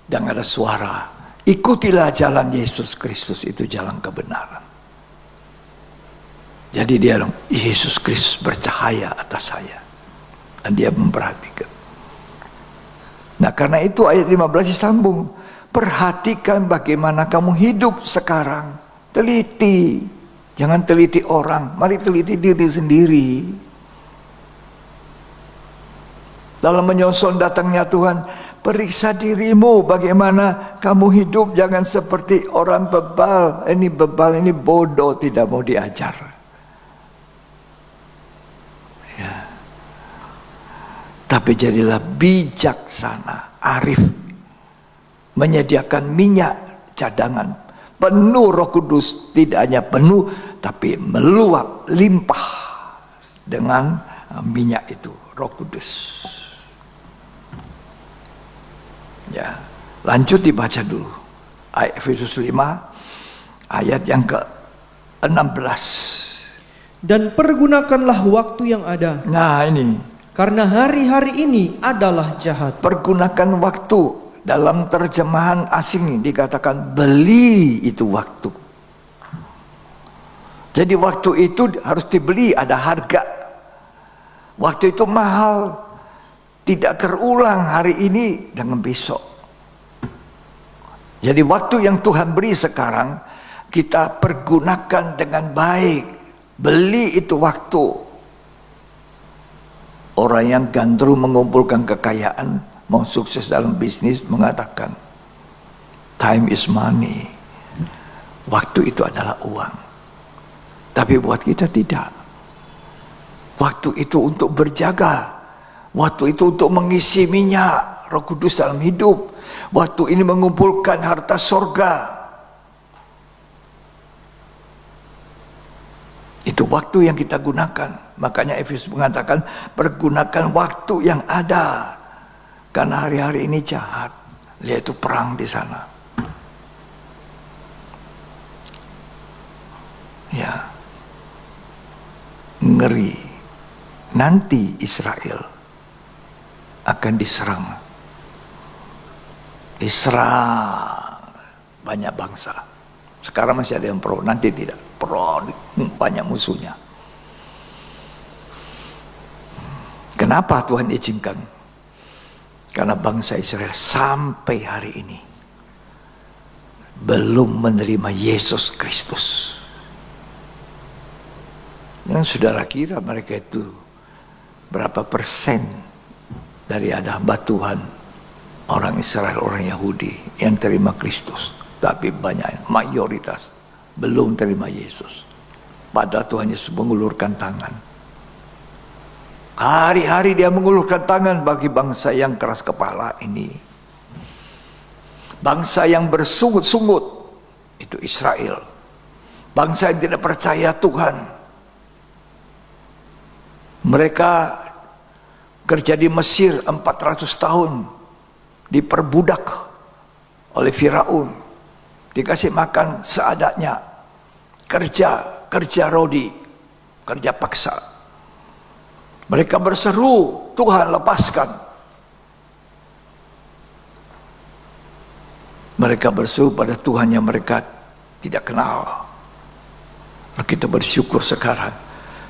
dan ada suara, ikutilah jalan Yesus Kristus, itu jalan kebenaran. Jadi dia bilang, Yesus Kristus bercahaya atas saya. Dan dia memperhatikan. Nah karena itu ayat 15 disambung. Perhatikan bagaimana kamu hidup sekarang. Teliti. Jangan teliti orang. Mari teliti diri sendiri. Dalam menyongsong datangnya Tuhan, periksa dirimu bagaimana kamu hidup. Jangan seperti orang bebal. Ini bebal, ini bodoh, tidak mau diajar. Ya. Tapi jadilah bijaksana, arif, menyediakan minyak cadangan penuh Roh Kudus, tidak hanya penuh tapi meluap limpah dengan minyak itu, Roh Kudus. Ya. Lanjut dibaca dulu. Efesus 5 ayat yang ke-16. Dan pergunakanlah waktu yang ada, Nah ini, karena hari-hari ini adalah jahat. pergunakan waktu. Dalam terjemahan asing dikatakan beli itu waktu. Jadi waktu itu harus dibeli, ada harga. Waktu itu mahal, tidak terulang hari ini dengan besok. Jadi waktu yang Tuhan beri sekarang, kita pergunakan dengan baik. Beli itu waktu. Orang yang gandrung mengumpulkan kekayaan, mau sukses dalam bisnis, mengatakan time is money. Waktu itu adalah uang. Tapi buat kita tidak. Waktu itu untuk berjaga. Waktu itu untuk mengisi minyak Roh Kudus dalam hidup. Waktu ini mengumpulkan harta sorga. Itu waktu yang kita gunakan. Makanya Efesus mengatakan pergunakan waktu yang ada. Karena hari-hari ini jahat. Lihat itu perang di sana. Ya. Ngeri. Nanti Israel akan diserang. Diserang banyak bangsa. Sekarang masih ada yang pro, nanti tidak. Pro, banyak musuhnya. Kenapa Tuhan izinkan? Karena bangsa Israel sampai hari ini belum menerima Yesus Kristus. Yang saudara kira mereka itu berapa persen dari ada hamba Tuhan, orang Israel, orang Yahudi yang terima Kristus? Tapi banyak, mayoritas belum terima Yesus. Padahal Tuhan Yesus mengulurkan tangan. Hari-hari dia mengulurkan tangan bagi bangsa yang keras kepala ini. Bangsa yang bersungut-sungut, itu Israel. Bangsa yang tidak percaya Tuhan. Mereka kerja di Mesir 400 tahun. Diperbudak oleh Firaun. Dikasih makan seadanya. Kerja rodi. Kerja paksa. Mereka berseru, Tuhan lepaskan. Mereka berseru pada Tuhan yang mereka tidak kenal. Kita bersyukur sekarang.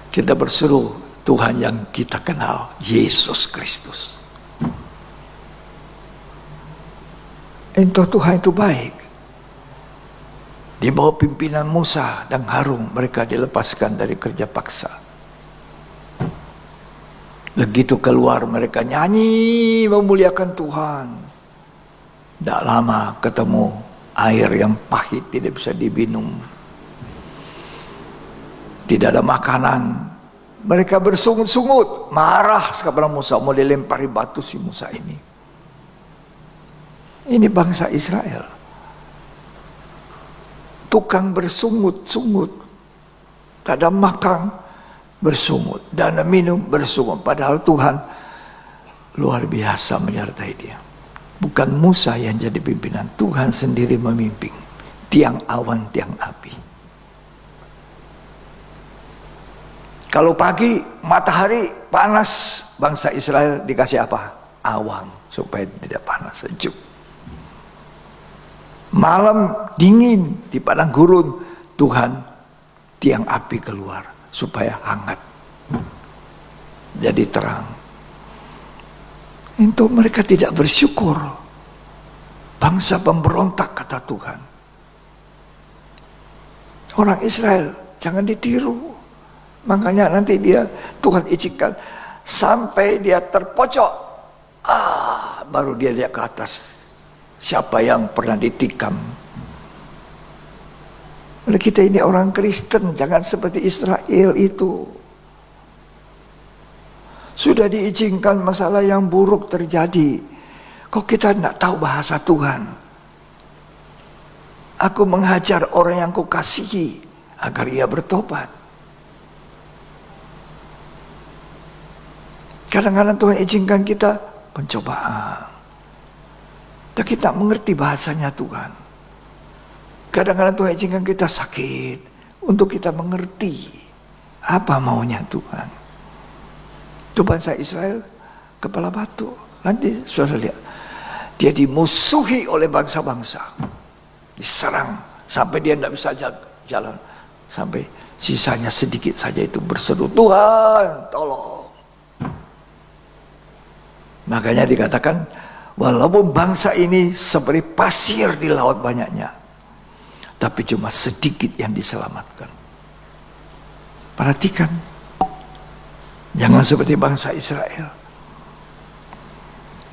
Kita berseru Tuhan yang kita kenal, Yesus Kristus. Entah Tuhan itu baik. Di bawah pimpinan Musa dan Harun, mereka dilepaskan dari kerja paksa. Begitu keluar mereka nyanyi memuliakan Tuhan. Tidak lama ketemu air yang pahit tidak bisa diminum. Tidak ada makanan. Mereka bersungut-sungut, marah kepada Musa, mau dilempari batu si Musa ini. Ini bangsa Israel. Tukang bersungut-sungut. Tak ada makan. Bersungut dan minum bersungut, padahal Tuhan luar biasa menyertai dia. Bukan Musa yang jadi pimpinan, Tuhan sendiri memimpin. Tiang awan, tiang api. Kalau pagi matahari panas, bangsa Israel dikasih apa? Awan supaya tidak panas, sejuk. Malam dingin di padang gurun, Tuhan tiang api keluar supaya hangat, jadi terang. Itu mereka tidak bersyukur. Bangsa pemberontak, kata Tuhan. Orang Israel jangan ditiru. Makanya nanti Tuhan izinkan sampai dia terpojok, baru dia lihat ke atas siapa yang pernah ditikam. Oleh kita ini orang Kristen, jangan seperti Israel itu. Sudah diizinkan masalah yang buruk terjadi, kok kita tidak tahu bahasa Tuhan? Aku menghajar orang yang kukasihi agar ia bertobat. Kadang-kadang Tuhan izinkan kita pencobaan. Dan kita mengerti bahasanya Tuhan. Kadang-kadang Tuhan izinkan kita sakit untuk kita mengerti apa maunya Tuhan. Itu bangsa Israel kepala batu. Nanti saudara lihat, dia dimusuhi oleh bangsa-bangsa, diserang sampai dia tidak bisa jalan, sampai sisanya sedikit saja itu berseru, Tuhan tolong. Makanya dikatakan, walaupun bangsa ini seperti pasir di laut banyaknya, tapi cuma sedikit yang diselamatkan. Perhatikan, jangan seperti bangsa Israel.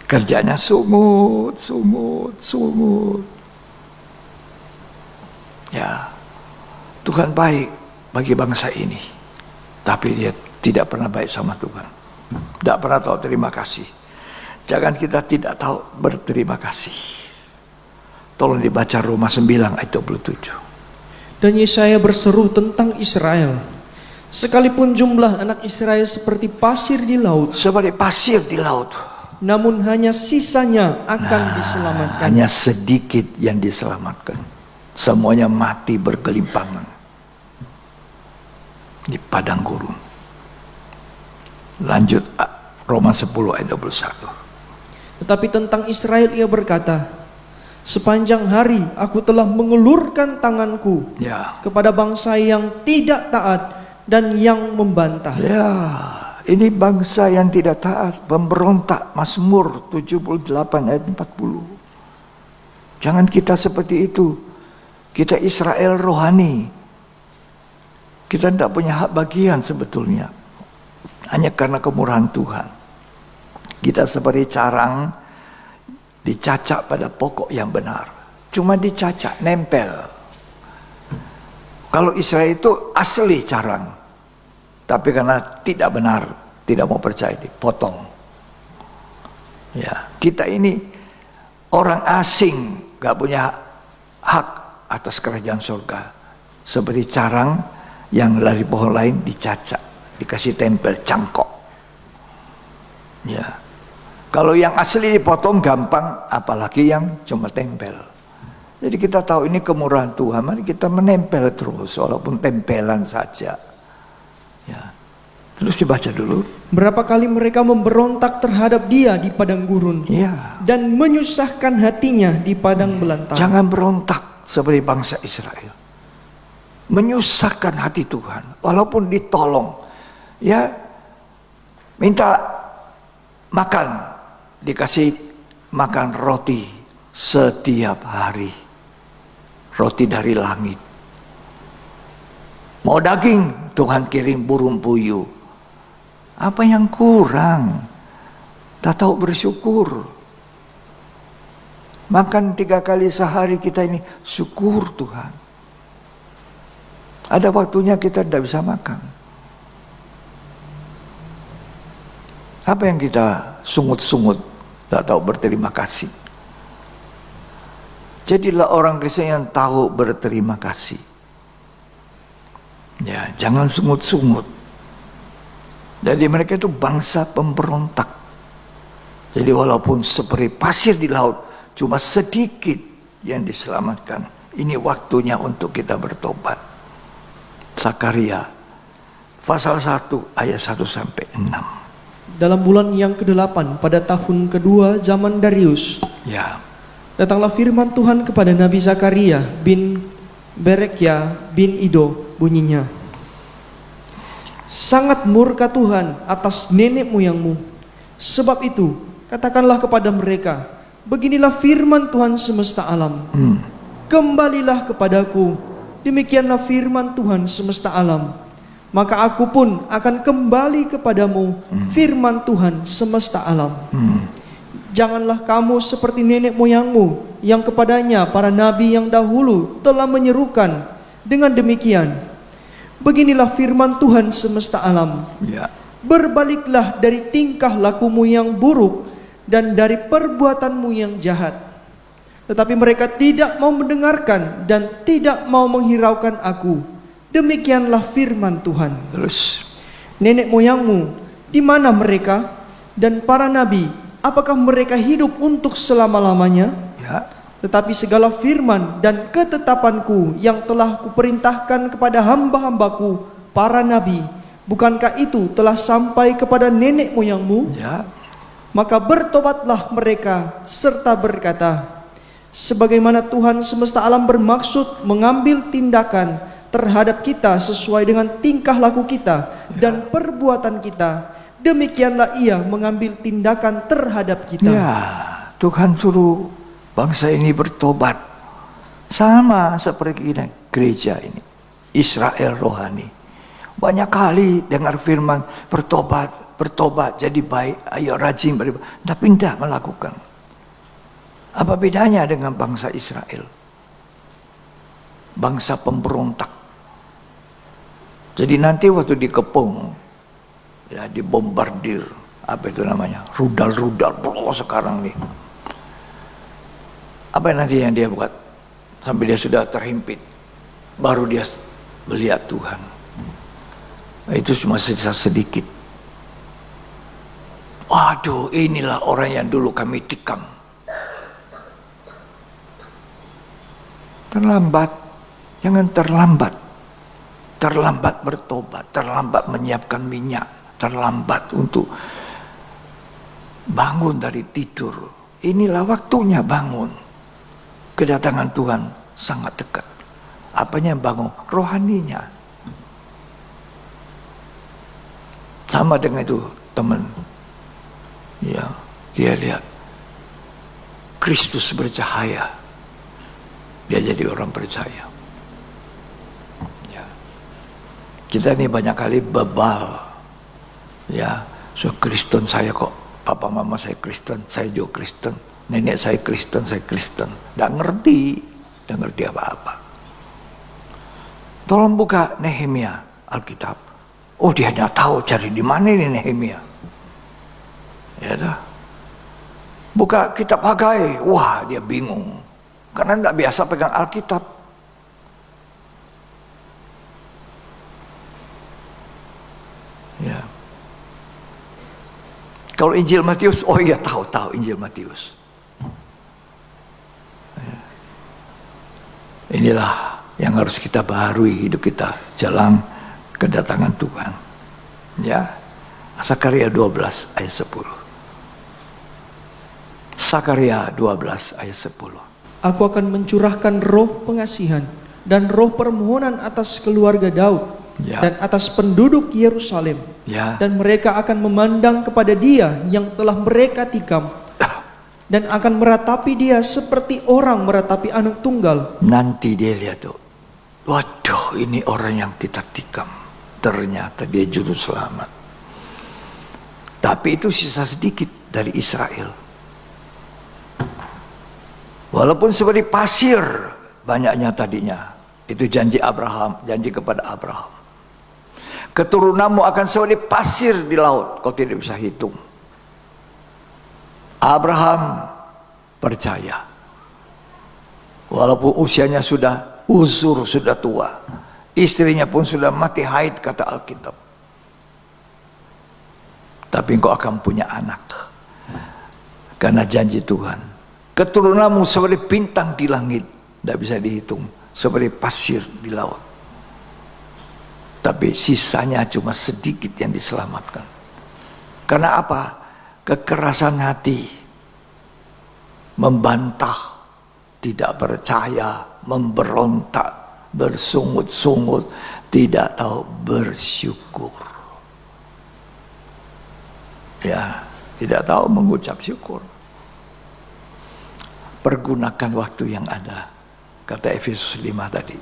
Kerjanya sungut. Ya, Tuhan baik bagi bangsa ini, tapi dia tidak pernah baik sama Tuhan. Tidak pernah tahu terima kasih. Jangan kita tidak tahu berterima kasih. Tolong dibaca Roma 9 ayat 27. Dan Yesaya berseru tentang Israel. Sekalipun jumlah anak Israel seperti pasir di laut, Seperti pasir di laut, namun hanya sisanya akan diselamatkan. hanya sedikit yang diselamatkan. Semuanya mati bergelimpangan di padang gurun. Lanjut Roma 10 ayat 21. Tetapi tentang Israel ia berkata, sepanjang hari aku telah mengulurkan tanganku Ya, kepada bangsa yang tidak taat dan yang membantah. ya, ini bangsa yang tidak taat, pemberontak. Mazmur 78 ayat 40. Jangan kita seperti itu. Kita Israel rohani. Kita tidak punya hak bagian sebetulnya. Hanya karena kemurahan Tuhan. Kita seperti carang dicacak pada pokok yang benar. Cuma dicacak, nempel. Kalau Israel itu asli carang, tapi karena tidak benar, tidak mau percaya, dipotong. Ya, kita ini orang asing, gak punya hak atas kerajaan surga. Seperti carang yang dari pohon lain dicacak, dikasih tempel cangkok. Ya, kalau yang asli dipotong gampang, apalagi yang cuma tempel. Jadi kita tahu ini kemurahan Tuhan, mari kita menempel terus, walaupun tempelan saja. Ya. Terus dibaca dulu. Berapa kali mereka memberontak terhadap dia di padang gurun, Iya. dan menyusahkan hatinya di padang belantara. Jangan berontak seperti bangsa Israel. Menyusahkan hati Tuhan, walaupun ditolong. Ya, minta makan, dikasih makan roti setiap hari. Roti dari langit. Mau daging, Tuhan kirim burung puyuh. Apa yang kurang? Tak tahu bersyukur. Makan 3 kali sehari kita ini, syukur Tuhan. Ada waktunya kita tidak bisa makan. Apa yang kita sungut-sungut, tak tahu berterima kasih. Jadilah orang Kristen yang tahu berterima kasih. Ya, jangan sungut-sungut. Jadi mereka itu bangsa pemberontak. Jadi walaupun seperti pasir di laut, cuma sedikit yang diselamatkan. Ini waktunya untuk kita bertobat. Zakaria pasal 1 ayat 1 sampai 6. Dalam bulan yang ke-8 pada tahun kedua zaman Darius, Ya, datanglah firman Tuhan kepada Nabi Zakaria bin Berekia bin Ido, bunyinya, sangat murka Tuhan atas nenek moyangmu. Sebab itu katakanlah kepada mereka, beginilah firman Tuhan semesta alam, kembalilah kepadaku, demikianlah firman Tuhan semesta alam, maka aku pun akan kembali kepadamu, firman Tuhan semesta alam. Janganlah kamu seperti nenek moyangmu, yang kepadanya para nabi yang dahulu telah menyerukan dengan demikian, beginilah firman Tuhan semesta alam, ya, berbaliklah dari tingkah lakumu yang buruk dan dari perbuatanmu yang jahat. Tetapi mereka tidak mau mendengarkan dan tidak mau menghiraukan aku. Demikianlah firman Tuhan. terus. Nenek moyangmu, di mana mereka? Dan para nabi, apakah mereka hidup untuk selama-lamanya? Ya. Tetapi segala firman dan ketetapanku yang telah kuperintahkan kepada hamba-hambaku, para nabi, bukankah itu telah sampai kepada nenek moyangmu? Ya. Maka bertobatlah mereka serta berkata, sebagaimana Tuhan semesta alam bermaksud mengambil tindakan terhadap kita sesuai dengan tingkah laku kita dan perbuatan kita, demikianlah Ia mengambil tindakan terhadap kita. Ya, Tuhan suruh bangsa ini bertobat. Sama seperti ini, gereja ini, Israel rohani. Banyak kali dengar firman bertobat jadi baik, ayo rajin beribadah, tapi tidak melakukan. Apa bedanya dengan bangsa Israel? Bangsa pemberontak. Jadi nanti waktu dikepung, ya dibombardir, apa itu namanya, rudal-rudal, sekarang nih. Apa nanti yang dia buat? Sampai dia sudah terhimpit, baru dia melihat Tuhan. Nah, itu cuma sisa sedikit. Waduh, inilah orang yang dulu kami tikam. Terlambat, jangan terlambat. Terlambat bertobat, terlambat menyiapkan minyak, terlambat untuk bangun dari tidur. Inilah waktunya bangun. Kedatangan Tuhan sangat dekat. Apanya yang bangun? Rohaninya. Sama dengan itu teman. Ya, dia lihat Kristus bercahaya. Dia jadi orang percaya. Ya. Kita ini banyak kali bebal. Ya, so Kristen saya kok. Papa mama saya Kristen, saya juga Kristen. Nenek saya Kristen, saya Kristen. Tidak ngerti apa-apa. Tolong buka Nehemia Alkitab. Oh, dia tidak tahu cari di mana ini Nehemia. Ya dah. Buka kitab Hagai. Wah, dia bingung. Karena tidak biasa pegang Alkitab. Ya. Kalau Injil Matius, oh iya tahu Injil Matius. Inilah yang harus kita baharui hidup kita jelang kedatangan Tuhan. Ya. Sakaria 12 ayat 10. Sakaria 12 ayat 10. Aku akan mencurahkan roh pengasihan dan roh permohonan atas keluarga Daud dan atas penduduk Yerusalem. Dan mereka akan memandang kepada Dia yang telah mereka tikam dan akan meratapi Dia seperti orang meratapi anak tunggal. Nanti dia lihat tuh, waduh, ini orang yang kita tikam, ternyata dia juru selamat. Tapi itu sisa sedikit dari Israel. Walaupun seperti pasir banyaknya tadinya, itu janji Abraham, janji kepada Abraham. Keturunanmu akan seperti pasir di laut, kau tidak bisa hitung. Abraham percaya. Walaupun usianya sudah uzur, sudah tua. Istrinya pun sudah mati haid, kata Alkitab. Tapi engkau akan punya anak. Karena janji Tuhan. Keturunanmu seperti bintang di langit. Tidak bisa dihitung. Seperti pasir di laut. Tapi sisanya cuma sedikit yang diselamatkan. Karena apa? Kekerasan hati, membantah, tidak percaya, memberontak, bersungut-sungut, tidak tahu bersyukur. Ya, tidak tahu mengucap syukur. Pergunakan waktu yang ada, kata Efesus 5 tadi.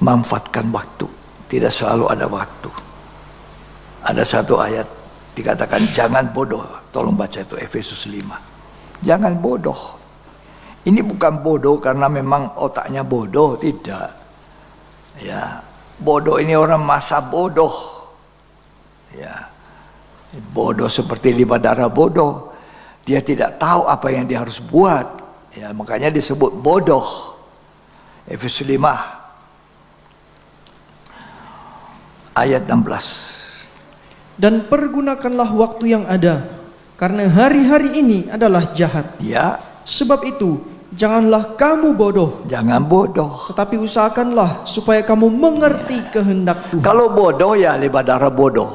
Manfaatkan waktu, tidak selalu ada waktu. Ada satu ayat dikatakan jangan bodoh. Tolong baca itu Efesus 5. Jangan bodoh. Ini bukan bodoh karena memang otaknya bodoh, tidak. Ya, bodoh ini orang masa bodoh. Ya. Bodoh seperti limbah darah bodoh. Dia tidak tahu apa yang dia harus buat. Ya, makanya disebut bodoh. Efesus 5 ayat 16. Dan pergunakanlah waktu yang ada, karena hari-hari ini adalah jahat. Ya. Sebab itu, Janganlah kamu bodoh, Jangan bodoh. tetapi usahakanlah supaya kamu mengerti kehendak Tuhan. Kalau bodoh ya darah bodoh.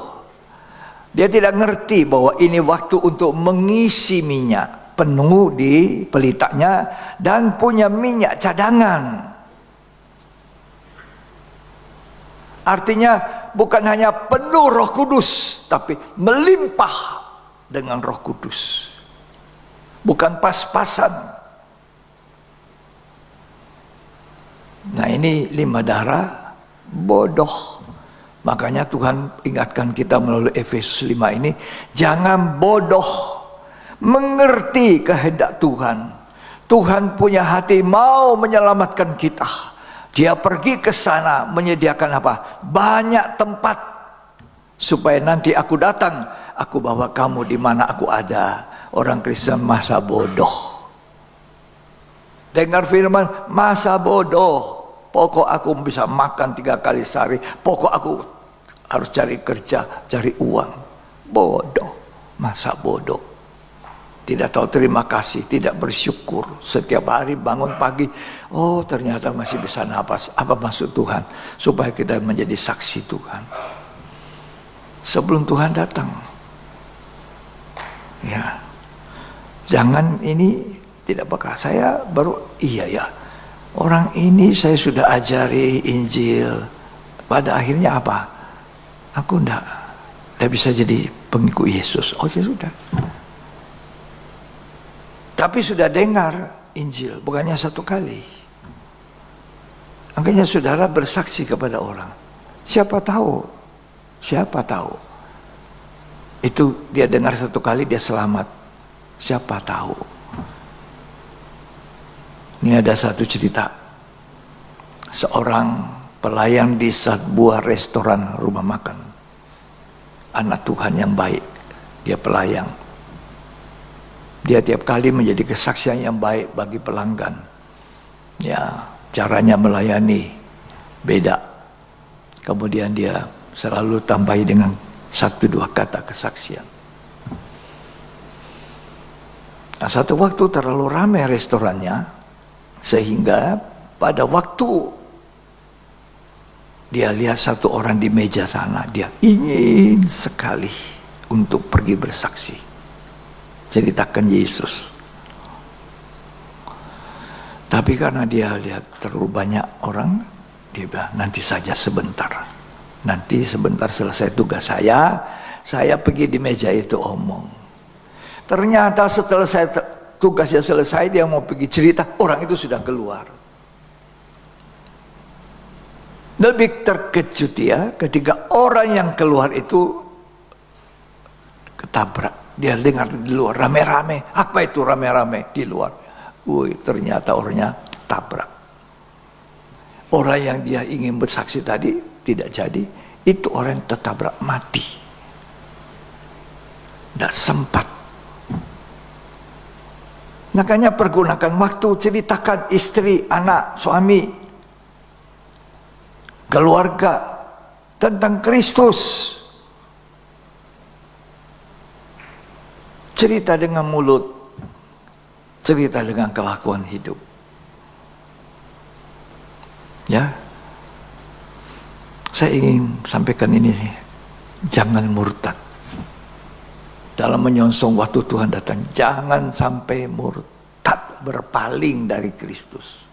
Dia tidak ngerti bahwa ini waktu untuk mengisi minyak penuh di pelitanya dan punya minyak cadangan. Artinya bukan hanya penuh Roh Kudus, tapi melimpah dengan Roh Kudus. Bukan pas-pasan. Nah, ini 5 darah bodoh. Makanya Tuhan ingatkan kita melalui Efesus 5 ini, jangan bodoh, mengerti kehendak Tuhan. Tuhan punya hati mau menyelamatkan kita. Dia pergi ke sana menyediakan apa? Banyak tempat supaya nanti aku datang, aku bawa kamu di mana aku ada. Orang Kristen masa bodoh. Dengar firman, masa bodoh. Pokok aku bisa makan 3 kali sehari. Pokok aku harus cari kerja, cari uang. Bodoh, masa bodoh. Tidak tahu terima kasih, tidak bersyukur. Setiap hari bangun pagi, oh ternyata masih bisa napas. Apa maksud Tuhan? Supaya kita menjadi saksi Tuhan sebelum Tuhan datang. Ya, jangan ini tidak bakal. Saya baru iya ya. Orang ini saya sudah ajari Injil. Pada akhirnya apa? Aku tidak bisa jadi pengikut Yesus. Oh saya sudah. Tapi sudah dengar Injil, bukannya 1 kali. Makanya saudara bersaksi kepada orang. Siapa tahu itu dia dengar 1 kali dia selamat. Siapa tahu. Ini ada satu cerita. Seorang pelayan di sebuah restoran rumah makan. Anak Tuhan yang baik. Dia pelayan. Dia tiap kali menjadi kesaksian yang baik bagi pelanggan. Ya, caranya melayani beda. Kemudian dia selalu tambahi dengan 1-2 kata kesaksian. Nah, satu waktu terlalu ramai restorannya, sehingga pada waktu dia lihat satu orang di meja sana, dia ingin sekali untuk pergi bersaksi. Ceritakan Yesus. Tapi karena dia lihat terlalu banyak orang, dia bilang nanti saja sebentar. Nanti sebentar selesai tugas saya pergi di meja itu omong. Ternyata setelah tugasnya selesai, dia mau pergi cerita, orang itu sudah keluar. Lebih terkejut ya ketika orang yang keluar itu ketabrak. Dia dengar di luar rame-rame. Apa itu rame-rame di luar? Ternyata orangnya tabrak. Orang yang dia ingin bersaksi tadi tidak jadi. Itu orang yang tertabrak mati. Tidak sempat. Makanya pergunakan waktu, ceritakan istri, anak, suami, keluarga tentang Kristus. Cerita dengan mulut, cerita dengan kelakuan hidup. Ya, saya ingin sampaikan ini, jangan murtad. Dalam menyongsong waktu Tuhan datang, jangan sampai murtad, berpaling dari Kristus.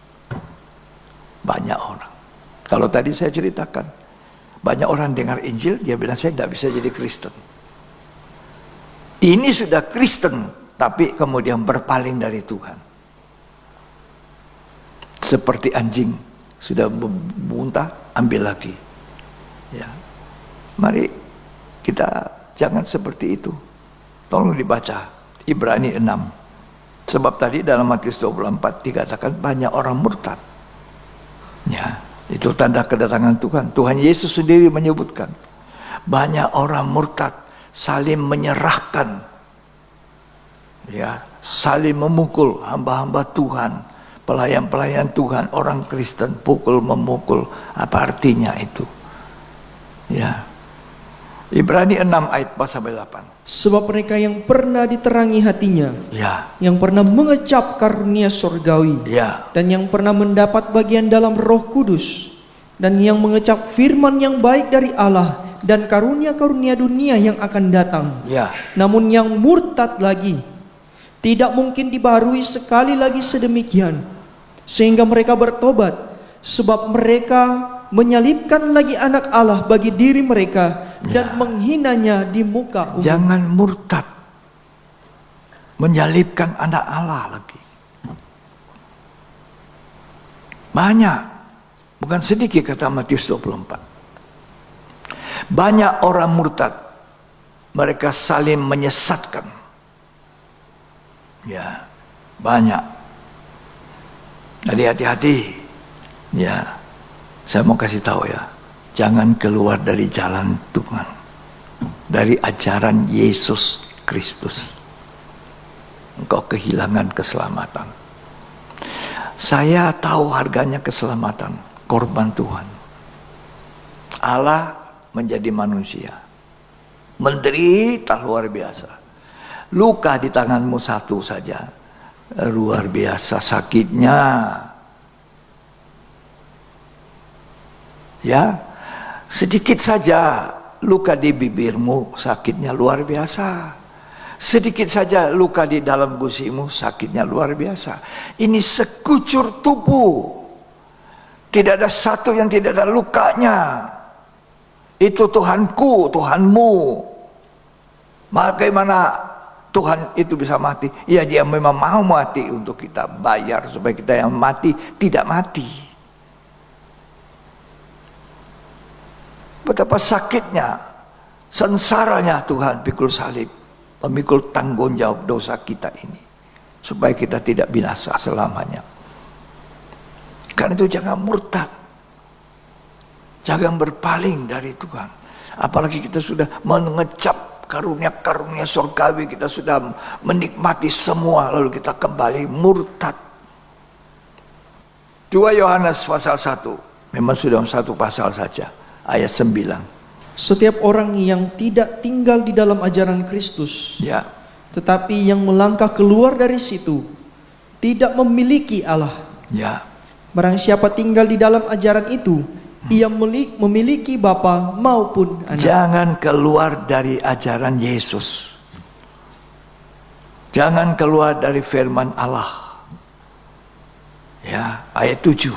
Banyak orang. Kalau tadi saya ceritakan, banyak orang dengar Injil, dia bilang saya tidak bisa jadi Kristen. Ini sudah Kristen, tapi kemudian berpaling dari Tuhan. Seperti anjing, sudah muntah, ambil lagi. Ya. Mari kita jangan seperti itu. Tolong dibaca Ibrani 6. Sebab tadi dalam Matius 24 dikatakan banyak orang murtad. Ya, itu tanda kedatangan Tuhan. Tuhan Yesus sendiri menyebutkan banyak orang murtad, saling menyerahkan, ya, saling memukul hamba-hamba Tuhan, pelayan-pelayan Tuhan, orang Kristen pukul memukul. Apa artinya itu? Ya, Ibrani 6 ayat 4-8. Sebab mereka yang pernah diterangi hatinya, Ya, yang pernah mengecap karunia surgawi, ya, dan yang pernah mendapat bagian dalam Roh Kudus, dan yang mengecap firman yang baik dari Allah dan karunia-karunia dunia yang akan datang. ya. Namun yang murtad lagi tidak mungkin dibaharui sekali lagi sedemikian, sehingga mereka bertobat, sebab mereka menyalibkan lagi anak Allah bagi diri mereka dan menghinanya di muka umum. Jangan murtad, menyalibkan anak Allah lagi. Banyak, bukan sedikit kata Matius 24. Banyak orang murtad, mereka saling menyesatkan. Ya, banyak. Jadi hati-hati. Ya, saya mau kasih tahu ya, jangan keluar dari jalan Tuhan, dari ajaran Yesus Kristus. Engkau kehilangan keselamatan. Saya tahu harganya keselamatan, korban Tuhan. Allah menjadi manusia, menderita luar biasa. Luka di tanganmu satu saja, luar biasa sakitnya. Ya, sedikit saja luka di bibirmu, sakitnya luar biasa. Sedikit saja luka di dalam gusimu, sakitnya luar biasa. Ini sekucur tubuh, tidak ada satu yang tidak ada lukanya. Itu Tuhanku, Tuhanmu. Bagaimana Tuhan itu bisa mati? Ya, dia memang mau mati untuk kita bayar supaya kita yang mati tidak mati. Betapa sakitnya, sengsaranya Tuhan pikul salib, memikul tanggung jawab dosa kita ini, supaya kita tidak binasa selamanya. Karena itu jangan murtad, jangan berpaling dari Tuhan. Apalagi kita sudah mengecap karunia-karunia surgawi, kita sudah menikmati semua, lalu kita kembali murtad. 2 Yohanes pasal 1, memang sudah satu pasal saja, ayat 9. Setiap orang yang tidak tinggal di dalam ajaran Kristus, Ya, tetapi yang melangkah keluar dari situ, tidak memiliki Allah. ya. Barang siapa tinggal di dalam ajaran itu, ia memiliki Bapa maupun Anak. Jangan keluar dari ajaran Yesus. Jangan keluar dari firman Allah. Ya, ayat 7.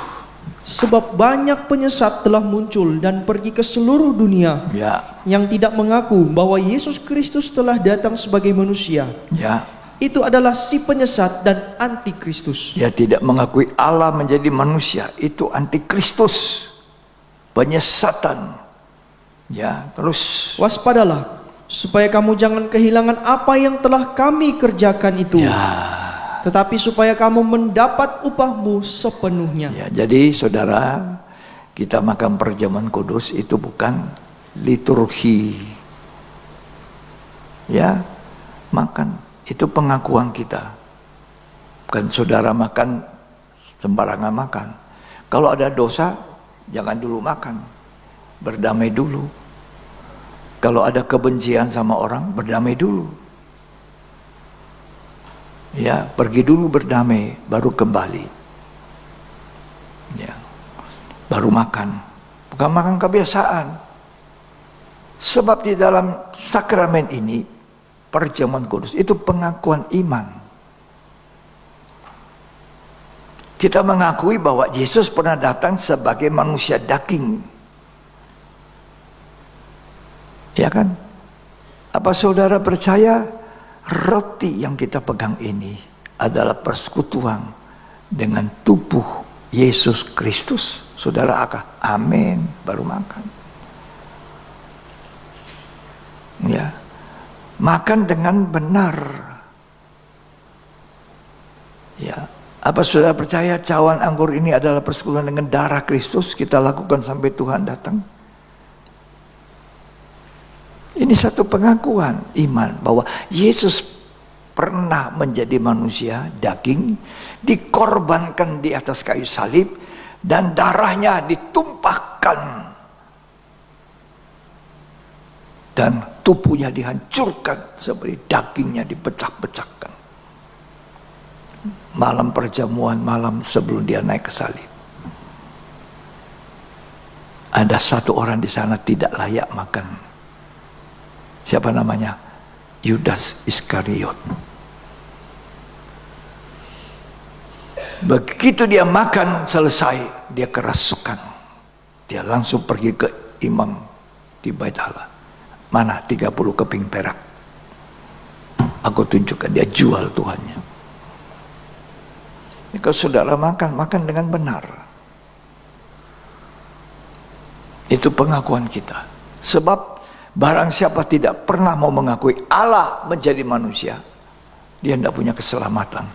Sebab banyak penyesat telah muncul dan pergi ke seluruh dunia, Ya, yang tidak mengaku bahwa Yesus Kristus telah datang sebagai manusia. ya. Itu adalah si penyesat dan antikristus. Dia tidak mengakui Allah menjadi manusia, itu antikristus. Penyesatan. Ya, terus. Waspadalah, supaya kamu jangan kehilangan apa yang telah kami kerjakan itu. Ya, Tetapi supaya kamu mendapat upahmu sepenuhnya. ya, jadi saudara, kita makan perjamuan kudus itu bukan liturgi. Ya, makan. Itu pengakuan kita. Bukan saudara makan sembarangan makan. Kalau ada dosa, jangan dulu makan. Berdamai dulu. Kalau ada kebencian sama orang, berdamai dulu. Ya, pergi dulu berdamai, baru kembali. Ya, baru makan. Bukan makan kebiasaan. Sebab di dalam sakramen ini, perjamuan kudus itu pengakuan iman. Kita mengakui bahwa Yesus pernah datang sebagai manusia daging. Ya kan? Apa saudara percaya roti yang kita pegang ini adalah persekutuan dengan tubuh Yesus Kristus? Saudara akah? Amin. Baru makan. Ya. Makan dengan benar. Ya. Apa saudara percaya cawan anggur ini adalah persekutuan dengan darah Kristus? Kita lakukan sampai Tuhan datang. Ini satu pengakuan iman bahwa Yesus pernah menjadi manusia daging, dikorbankan di atas kayu salib, dan darahnya ditumpahkan dan tubuhnya dihancurkan seperti dagingnya dipecah-pecahkan. Malam perjamuan, malam sebelum dia naik ke salib. Ada satu orang di sana tidak layak makan. Siapa namanya? Yudas Iskariot. Begitu dia makan selesai, dia kerasukan. Dia langsung pergi ke imam di Bait Allah. Mana 30 keping perak? Aku tunjukkan, dia jual Tuhannya. Kalau saudara makan dengan benar. Itu pengakuan kita. Sebab barang siapa tidak pernah mau mengakui Allah menjadi manusia, dia tidak punya keselamatan.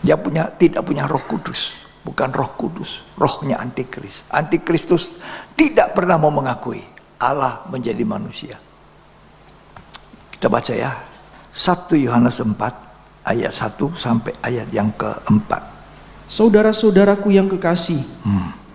Dia tidak punya Roh Kudus. Bukan Roh Kudus, rohnya antikris. Antikristus tidak pernah mau mengakui Allah menjadi manusia. Kita baca ya, 1 Yohanes 4 ayat 1 sampai ayat yang keempat. Saudara-saudaraku yang kekasih,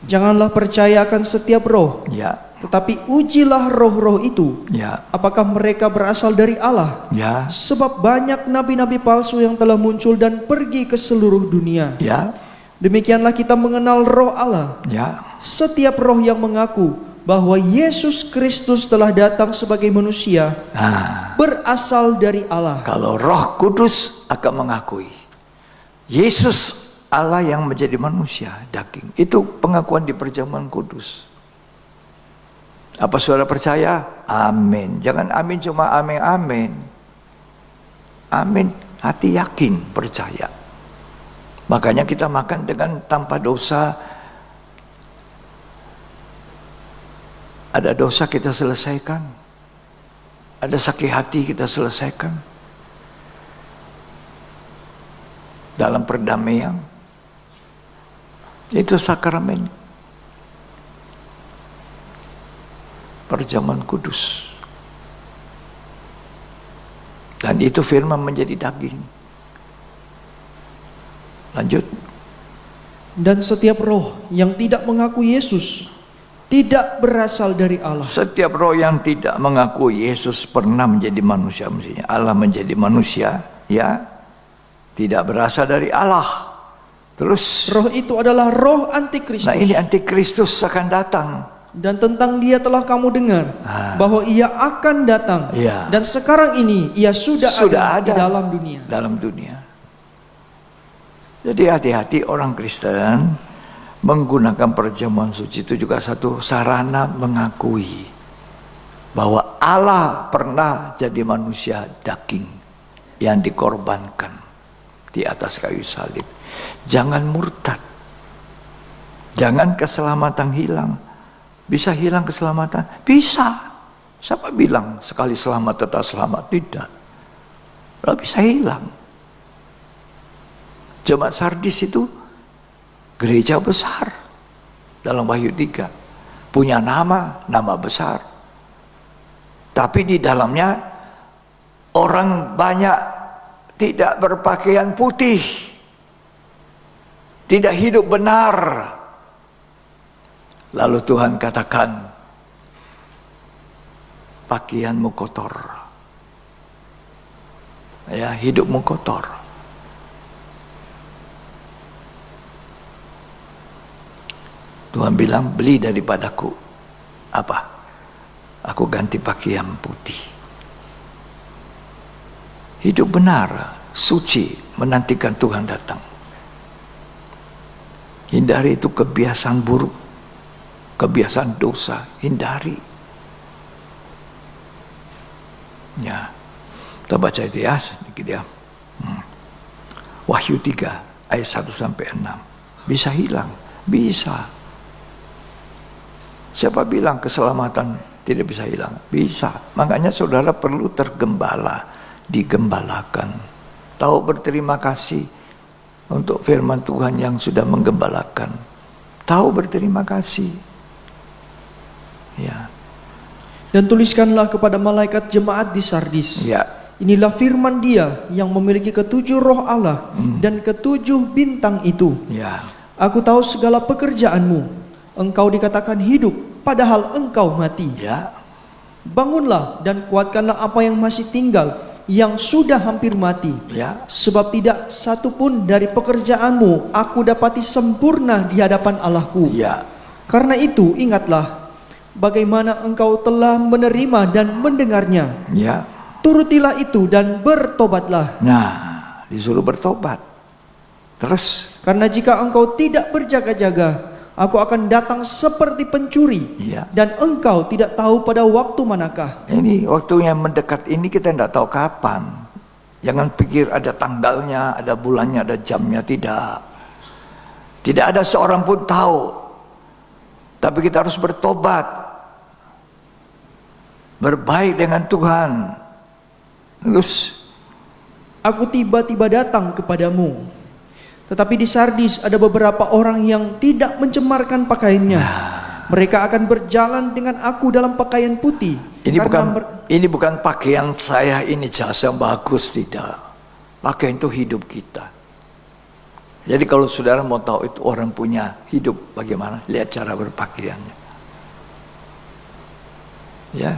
janganlah percaya akan setiap roh, Ya, tetapi ujilah roh-roh itu, ya, apakah mereka berasal dari Allah. ya, Sebab banyak nabi-nabi palsu yang telah muncul dan pergi ke seluruh dunia. ya, Demikianlah kita mengenal roh Allah. ya. Setiap roh yang mengaku bahwa Yesus Kristus telah datang sebagai manusia Nah, berasal dari Allah. kalau Roh Kudus akan mengakui Yesus Allah yang menjadi manusia daging. Itu pengakuan di perjamuan kudus. Apa saudara percaya? Amin. Jangan amin cuma amin, amin. Amin, hati yakin, percaya. Makanya kita makan dengan tanpa dosa. Ada dosa kita selesaikan. Ada sakit hati kita selesaikan. Dalam perdamaian. Itu sakramen. Perjamuan kudus. Dan itu firman menjadi daging. Lanjut. Dan setiap roh yang tidak mengaku Yesus tidak berasal dari Allah. Setiap roh yang tidak mengaku Yesus pernah menjadi manusia, mestinya Allah menjadi manusia, ya, tidak berasal dari Allah. Terus, Roh itu adalah roh antikristus. nah ini antikristus akan datang. Dan tentang dia telah kamu dengar bahwa ia akan datang. Ya. Dan sekarang ini ia sudah ada di dalam dunia. Dalam dunia. Jadi hati-hati orang Kristen menggunakan perjamuan suci itu juga satu sarana mengakui bahwa Allah pernah jadi manusia daging yang dikorbankan di atas kayu salib. Jangan murtad. Jangan keselamatan hilang. Bisa hilang keselamatan? Bisa. Siapa bilang sekali selamat tetap selamat? Tidak. Lalu bisa hilang. Jemaat Sardis itu gereja besar dalam Wahyu 3. Punya nama besar. Tapi di dalamnya orang banyak tidak berpakaian putih. Tidak hidup benar. Lalu Tuhan katakan, pakaianmu kotor. Ya, hidupmu kotor. Tuhan bilang, beli daripadaku. Apa? Aku ganti pakaian putih. Hidup benar, suci, menantikan Tuhan datang. Hindari itu kebiasaan buruk, kebiasaan dosa, hindari. Ya, kita baca itu ya, sedikit ya. Wahyu 3 ayat 1 sampai 6. Bisa hilang, bisa. Siapa bilang keselamatan tidak bisa hilang? Bisa. Makanya saudara perlu tergembala, digembalakan. Tahu berterima kasih untuk firman Tuhan yang sudah menggembalakan. Tahu berterima kasih. Ya. Dan tuliskanlah kepada malaikat jemaat di Sardis. Ya. Inilah firman Dia yang memiliki ketujuh roh Allah dan ketujuh bintang itu. Ya. Aku tahu segala pekerjaanmu. Engkau dikatakan hidup, padahal engkau mati. Ya. bangunlah dan kuatkanlah apa yang masih tinggal, yang sudah hampir mati. Ya, Sebab tidak satu pun dari pekerjaanmu aku dapati sempurna di hadapan Allahku. ya, Karena itu ingatlah bagaimana engkau telah menerima dan mendengarnya. ya. Turutilah itu dan bertobatlah. Nah, disuruh bertobat. Terus, Karena jika engkau tidak berjaga-jaga, aku akan datang seperti pencuri, ya. dan engkau tidak tahu pada waktu manakah. Ini waktu yang mendekat ini kita tidak tahu kapan. Jangan pikir ada tanggalnya, ada bulannya, ada jamnya. Tidak. Tidak ada seorang pun tahu. Tapi kita harus bertobat. Berbaik dengan Tuhan. Terus, Aku tiba-tiba datang kepadamu. Tetapi di Sardis ada beberapa orang yang tidak mencemarkan pakaiannya. Mereka akan berjalan dengan aku dalam pakaian putih. ini karena ini bukan pakaian saya, ini jasa bagus, tidak. Pakaian itu hidup kita. Jadi kalau saudara mau tahu itu orang punya hidup bagaimana, lihat cara berpakaiannya. Ya,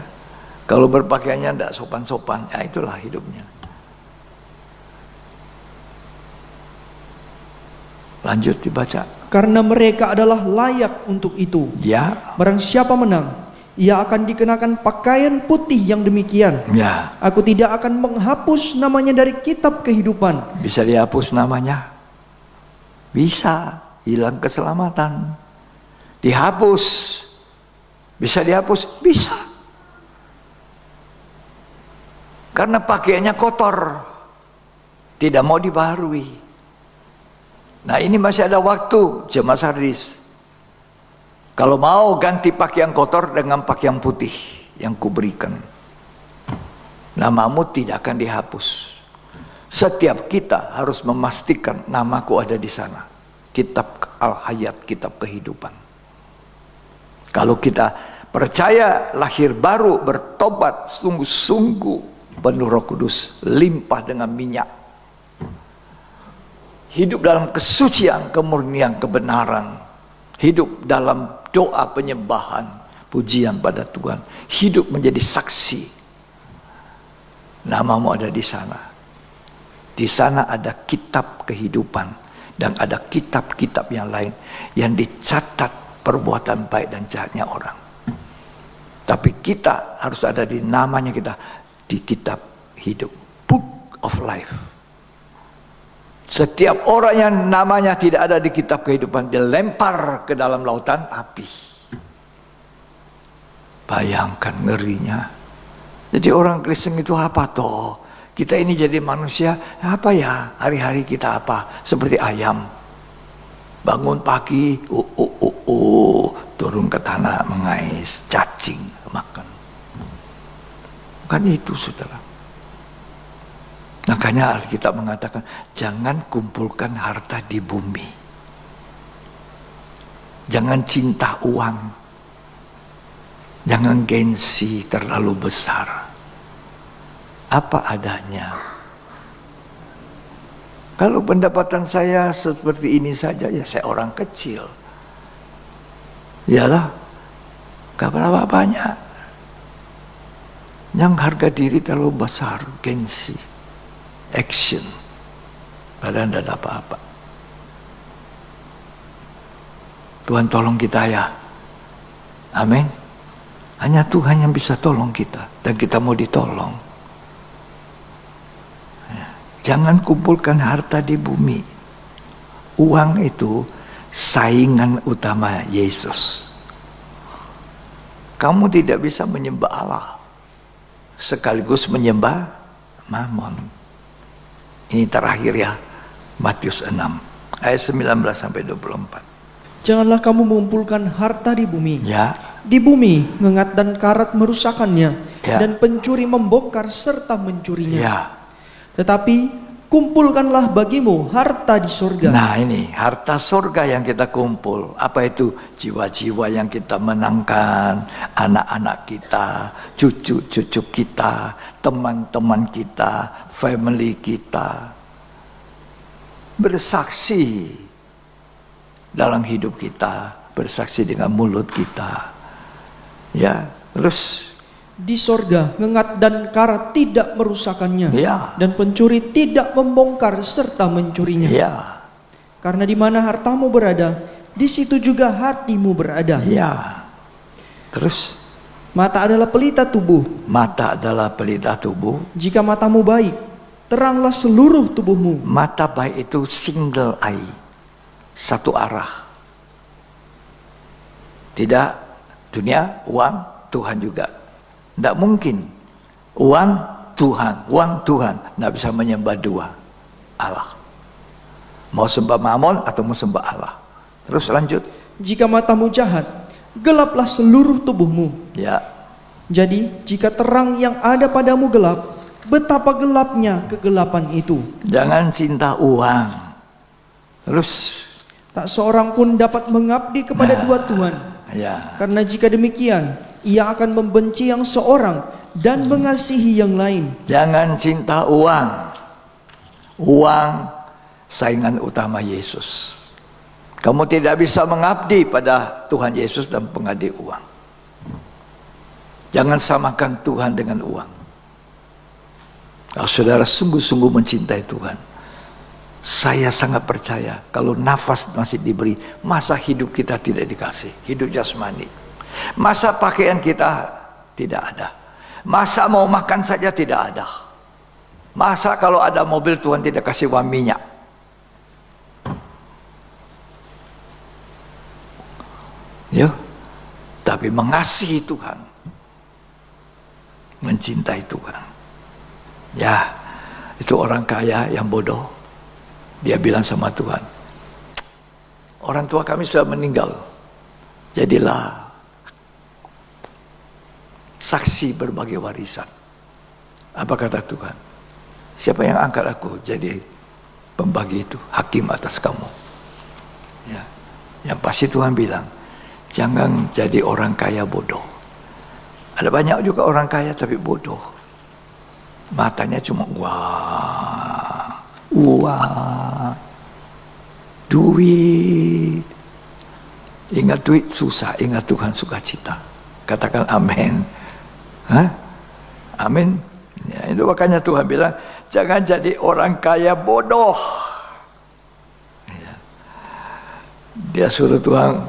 kalau berpakaiannya tidak sopan-sopan, ya itulah hidupnya. Lanjut dibaca. Karena mereka adalah layak untuk itu. Ya, Barang siapa menang, ia akan dikenakan pakaian putih yang demikian. ya. Aku tidak akan menghapus namanya dari kitab kehidupan. Bisa dihapus namanya? Bisa. Hilang keselamatan. Dihapus. Bisa dihapus? Bisa. Karena pakaiannya kotor. Tidak mau dibaharui. Nah ini masih ada waktu jemaat Sardis. Kalau mau ganti pakaian kotor dengan pakaian putih yang kuberikan, namamu tidak akan dihapus. Setiap kita harus memastikan namaku ada di sana. Kitab Al-Hayat, kitab kehidupan. Kalau kita percaya lahir baru, bertobat sungguh-sungguh, penuh Roh Kudus, limpah dengan minyak, hidup dalam kesucian, kemurnian, kebenaran, hidup dalam doa penyembahan, pujian pada Tuhan, hidup menjadi saksi. Namamu ada di sana. Di sana ada kitab kehidupan dan ada kitab-kitab yang lain yang dicatat perbuatan baik dan jahatnya orang. Tapi kita harus ada di namanya, kita di kitab hidup, Book of Life. Setiap orang yang namanya tidak ada di kitab kehidupan dilempar ke dalam lautan api. Bayangkan ngerinya. Jadi orang Kristen itu apa toh? Kita ini jadi manusia, apa ya? Hari-hari kita apa? Seperti ayam. Bangun pagi, turun ke tanah mengais, cacing, makan. Bukan itu, saudara. Makanya Alkitab mengatakan, jangan kumpulkan harta di bumi. Jangan cinta uang. Jangan gengsi terlalu besar. Apa adanya. Kalau pendapatan saya seperti ini saja, ya saya orang kecil. Yalah, gak berapa banyak. Yang harga diri terlalu besar, gengsi. Action, padahal tidak ada apa-apa. Tuhan tolong kita ya, amin. Hanya Tuhan yang bisa tolong kita, dan kita mau ditolong. Ya. Jangan kumpulkan harta di bumi. Uang itu saingan utama Yesus. Kamu tidak bisa menyembah Allah sekaligus menyembah Mammon. Ini terakhir ya, Matius 6 ayat 19 sampai 24. Janganlah kamu mengumpulkan harta di bumi. Ya. Di bumi ngengat dan karat merusakannya, Ya. dan pencuri membongkar serta mencurinya. Ya. Tetapi kumpulkanlah bagimu harta di surga. Nah ini harta surga yang kita kumpul. Apa itu? Jiwa-jiwa yang kita menangkan, anak-anak kita, cucu-cucu kita, teman-teman kita, family kita. Bersaksi dalam hidup kita, bersaksi dengan mulut kita. Ya, terus Di sorga, ngengat dan karat tidak merusakannya. Ya. Dan pencuri tidak membongkar serta mencurinya. Ya. Karena di mana hartamu berada, di situ juga hatimu berada. Ya. Terus Mata adalah pelita tubuh. mata adalah pelita tubuh. Jika matamu baik, teranglah seluruh tubuhmu. Mata baik itu single eye, satu arah. Tidak dunia, uang, Tuhan juga. Tidak mungkin uang Tuhan, tidak bisa menyembah dua Allah. Mau sembah Mammon atau mau sembah Allah. Terus lanjut. Jika matamu jahat, gelaplah seluruh tubuhmu. Ya, Jadi jika terang yang ada padamu gelap, betapa gelapnya kegelapan itu. jangan cinta uang. Terus, Tak seorang pun dapat mengabdi kepada dua Tuhan. ya, Karena jika demikian, ia akan membenci yang seorang dan mengasihi yang lain. jangan cinta uang. Uang saingan utama Yesus. Kamu tidak bisa mengabdi pada Tuhan Yesus dan pengabdi uang. Jangan samakan Tuhan dengan uang. Kalau saudara sungguh-sungguh mencintai Tuhan, saya sangat percaya kalau nafas masih diberi, masa hidup kita tidak dikasih, hidup jasmani. Masa pakaian kita tidak ada. Masa mau makan saja tidak ada. Masa kalau ada mobil Tuhan tidak kasih uang minyak. Ya, tapi mengasihi Tuhan, mencintai Tuhan. Ya, itu orang kaya yang bodoh. Dia bilang sama Tuhan, orang tua kami sudah meninggal, jadilah saksi berbagai warisan. Apa kata Tuhan? Siapa yang angkat aku jadi pembagi itu, hakim atas kamu? Ya, yang pasti Tuhan bilang, jangan jadi orang kaya bodoh. Ada banyak juga orang kaya tapi bodoh. Matanya cuma uang, duit. Ingat duit susah, ingat Tuhan sukacita. Katakan amin. Hah? Amin. Ya, itu makanya Tuhan bilang, jangan jadi orang kaya bodoh. Ya. Dia suruh Tuhan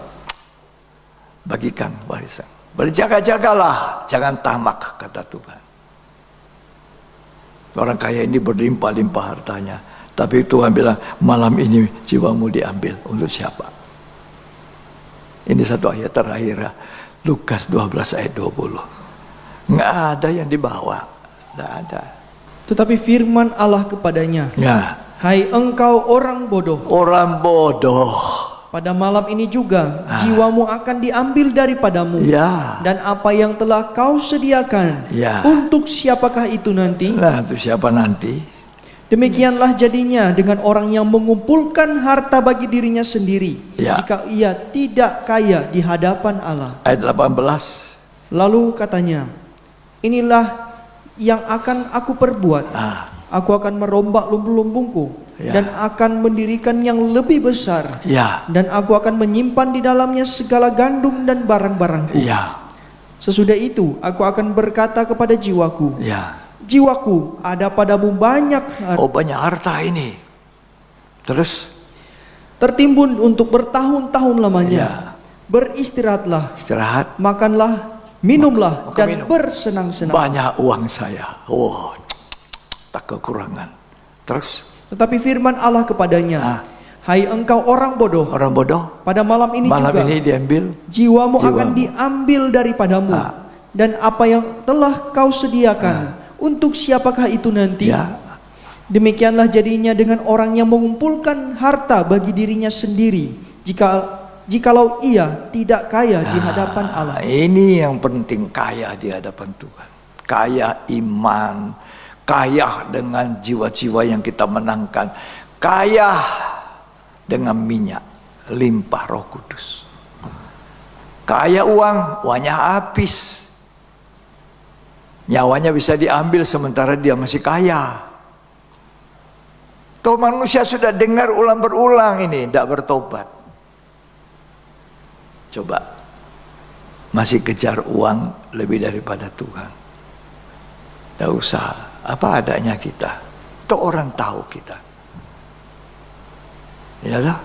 bagikan warisan. Berjaga-jagalah, jangan tamak, kata Tuhan. Orang kaya ini berlimpah-limpah hartanya, tapi Tuhan bilang, malam ini jiwamu diambil. Untuk siapa? Ini satu ayat terakhir, Lukas 12 ayat 20. Nggak ada yang dibawa, nggak ada. Tetapi firman Allah kepadanya, Ya, hai engkau orang bodoh, orang bodoh. pada malam ini juga jiwamu akan diambil daripadamu. Ya, Dan apa yang telah kau sediakan, ya. untuk siapakah itu nanti? Nah, itu siapa nanti? Demikianlah jadinya dengan orang yang mengumpulkan harta bagi dirinya sendiri, Ya. jika ia tidak kaya di hadapan Allah. Ayat 18. Lalu katanya, inilah yang akan aku perbuat. Aku akan merombak lumbung-lumbungku, Ya. dan akan mendirikan yang lebih besar. Ya, Dan aku akan menyimpan di dalamnya segala gandum dan barang-barangku. ya, Sesudah itu aku akan berkata kepada jiwaku, ya. jiwaku, ada padamu banyak harta, Oh, banyak harta ini. Terus, tertimbun untuk bertahun-tahun lamanya. Ya. Beristirahatlah, istirahat. makanlah, minumlah, Maka dan minum. bersenang-senang. Banyak uang saya. Oh, tak kekurangan. Terus, Tetapi firman Allah kepadanya, hai engkau orang bodoh, orang bodoh, pada malam ini malam juga ini diambil. jiwamu akan Jiwamu. diambil daripadamu. Dan apa yang telah kau sediakan, untuk siapakah itu nanti? Ya, Demikianlah jadinya dengan orang yang mengumpulkan harta bagi dirinya sendiri, jikalau ia tidak kaya di hadapan Allah. ini yang penting, kaya di hadapan Tuhan. Kaya iman, kaya dengan jiwa-jiwa yang kita menangkan, kaya dengan minyak, limpah Roh Kudus. Kaya uang, uangnya habis. Nyawanya bisa diambil sementara dia masih kaya. Kalau manusia sudah dengar ulang berulang ini, tidak bertobat. Coba, masih kejar uang lebih daripada Tuhan. Tidak usah apa adanya kita. Toh orang tahu kita. Ya lah.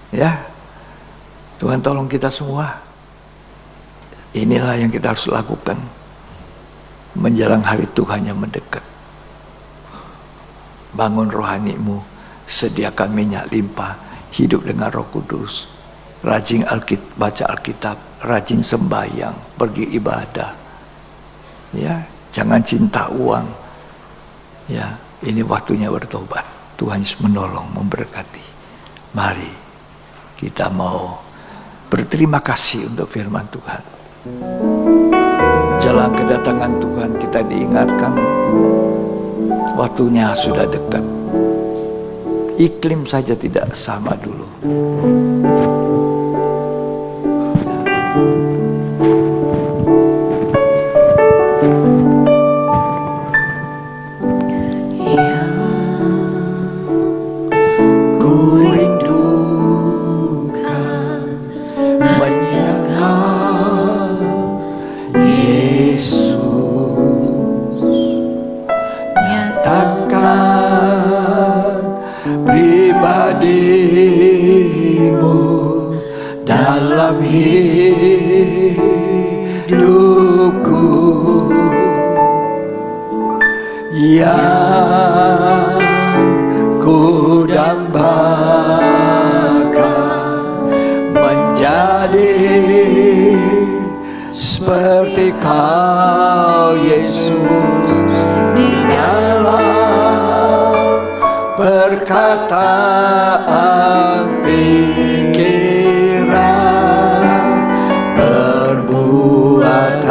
Ya. Tuhan tolong kita semua. Inilah yang kita harus lakukan menjelang hari Tuhan yang mendekat. Bangun rohanimu, sediakan minyak limpah, hidup dengan Roh Kudus, rajin baca Alkitab, rajin sembahyang, pergi ibadah. Ya, jangan cinta uang. Ya, ini waktunya bertobat. Tuhan Yesus menolong, memberkati. Mari kita mau berterima kasih untuk firman Tuhan. Jelang kedatangan Tuhan kita diingatkan waktunya sudah dekat. Iklim saja tidak sama dulu. Ku rindukan mengenal Yesus, nyatakan pribadimu dalam hidupku, yang ku dambakan menjadi seperti Kau Yesus, di dalam perkataan, pikiran, perbuatan,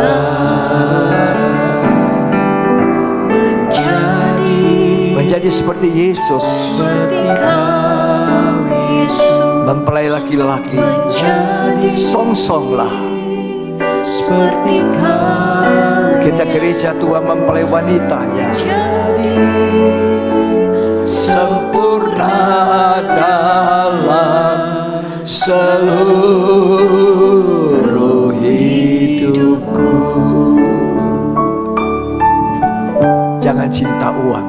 menjadi seperti Yesus, mempelai laki-laki, song-songlah seperti Kau. Kita gereja Tuhan mempelai wanitanya, sempurna dalam seluruh hidupku. Jangan cinta uang.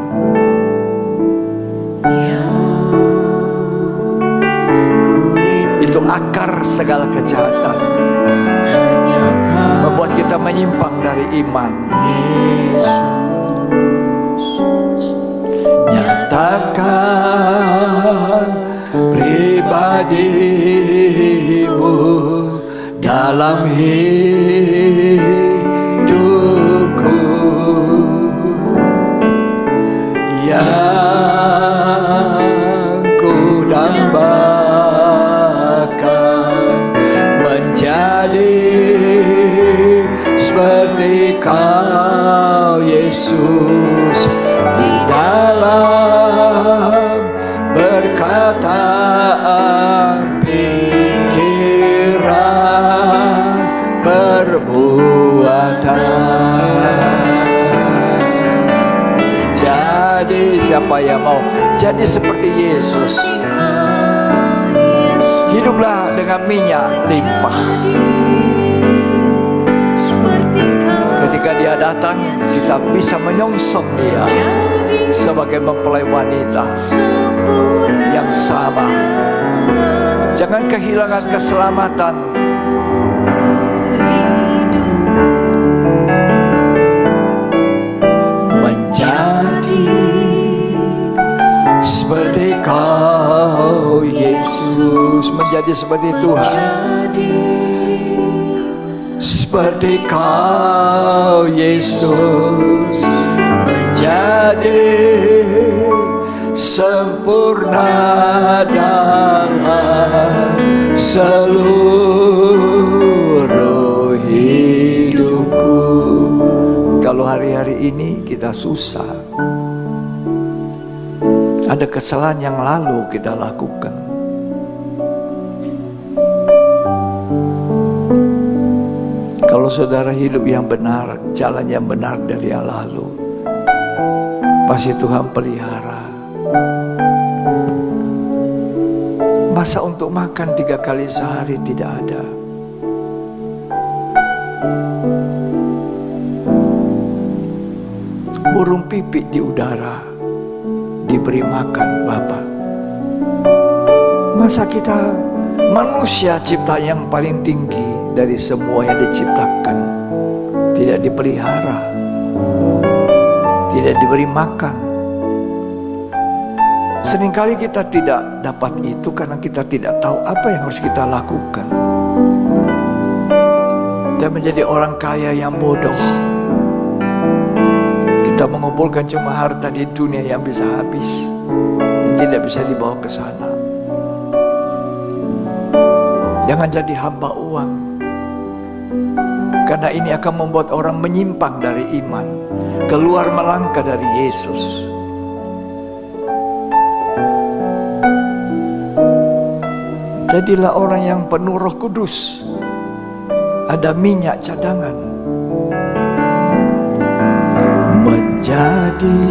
Itu akar segala kejahatan, membuat kita menyimpang dari iman. Nyatakan pribadimu dalam hidupku, yang ku dambakan menjadi seperti Kau Yesus, di dalam perkataan, pikiran, perbuatan. Jadi siapa yang mau jadi seperti Yesus, hiduplah dengan minyak limpah. Ketika Dia datang, kita bisa menyongsong Dia sebagai mempelai wanita yang sama. Jangan kehilangan keselamatan. Menjadi seperti Kau Yesus, menjadi seperti Tuhan, seperti Kau Yesus, menjadi sempurna dalam seluruh hidupku. Kalau hari-hari ini kita susah, ada kesalahan yang lalu kita lakukan, kalau saudara hidup yang benar, jalan yang benar dari yang lalu, pasti Tuhan pelihara. Masa untuk makan 3 kali sehari tidak ada? burung pipik di udara diberi makan Bapa. Masa kita manusia cipta yang paling tinggi dari semua yang diciptakan tidak dipelihara, tidak diberi makan? Seringkali kita tidak dapat itu karena kita tidak tahu apa yang harus kita lakukan. Kita menjadi orang kaya yang bodoh. Kita mengumpulkan cuma harta di dunia yang bisa habis, yang tidak bisa dibawa ke sana. Jangan jadi hamba uang, karena ini akan membuat orang menyimpang dari iman, keluar melangkah dari Yesus. Jadilah orang yang penuh Roh Kudus. Ada minyak cadangan. Menjadi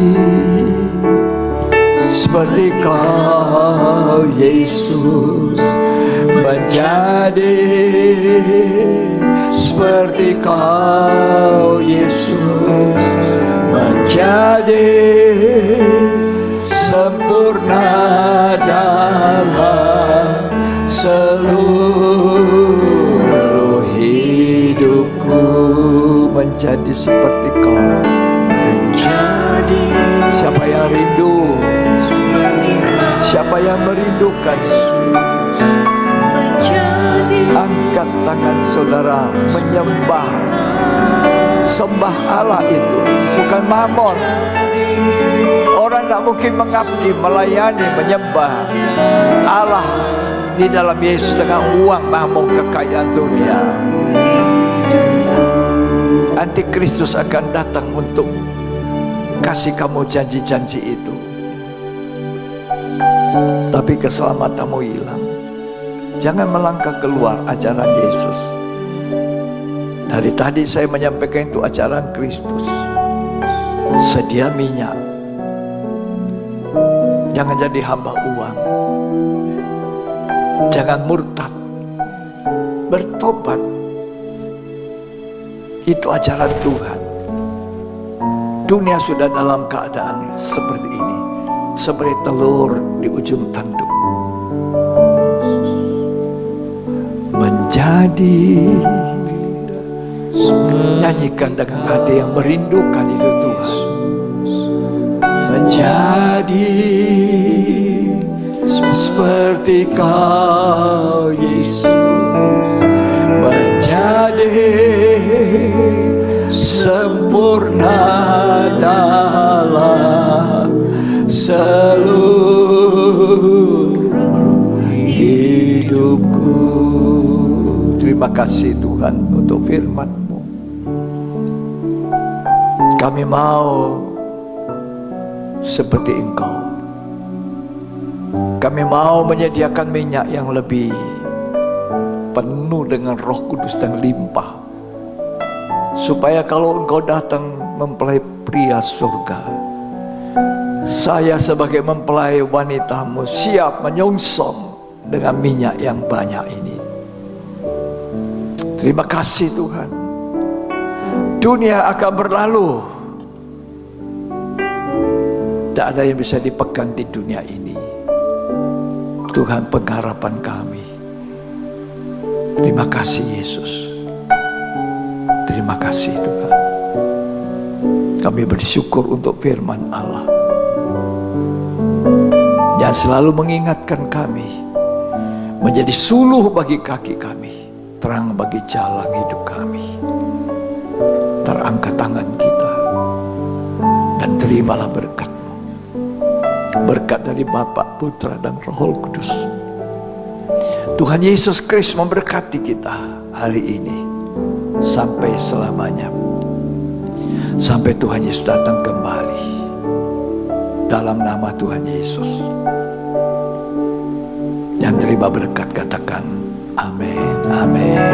seperti Kau Yesus, menjadi seperti Kau Yesus, menjadi sempurna dalam seluruh hidupku, menjadi seperti Kau. Siapa yang rindu? Siapa yang merindukan? Angkat tangan saudara, menyembah. Sembah Allah itu bukan mamon. Orang tak mungkin mengabdi, melayani, menyembah Allah di dalam Yesus dengan uang, mamon, kekayaan dunia. Antikristus akan datang untuk kasih kamu janji-janji itu, tapi keselamatanmu hilang. Jangan melangkah keluar ajaran Yesus. Dari tadi saya menyampaikan itu ajaran Kristus. Sedia minyak. Jangan jadi hamba uang. Jangan murtad. Bertobat. Itu ajaran Tuhan. Dunia sudah dalam keadaan seperti ini, seperti telur di ujung tanduk. Menjadi, nyanyikan dengan hati yang merindukan itu Tuhan. Menjadi seperti Kau Yesus, menjadi sempurna dalam seluruh hidupku. Terima kasih Tuhan untuk firman-Mu. Kami mau seperti Engkau. Kami mau menyediakan minyak yang lebih penuh dengan Roh Kudus dan limpah, supaya kalau Engkau datang mempelai pria surga, saya sebagai mempelai wanita-Mu siap menyongsong dengan minyak yang banyak ini. Terima kasih Tuhan. Dunia akan berlalu. Tak ada yang bisa dipegang di dunia ini. Tuhan pengharapan kami. Terima kasih Yesus. Terima kasih Tuhan. Kami bersyukur untuk firman Allah yang selalu mengingatkan kami, menjadi suluh bagi kaki kami, terang bagi jalan hidup kami. Terangkat tangan kita dan terimalah berkat-Mu. Berkat dari Bapa, Putra dan Roh Kudus. Tuhan Yesus Kristus memberkati kita hari ini sampai selamanya, sampai Tuhan Yesus datang kembali. Dalam nama Tuhan Yesus, yang terima berkat katakan amin, amin.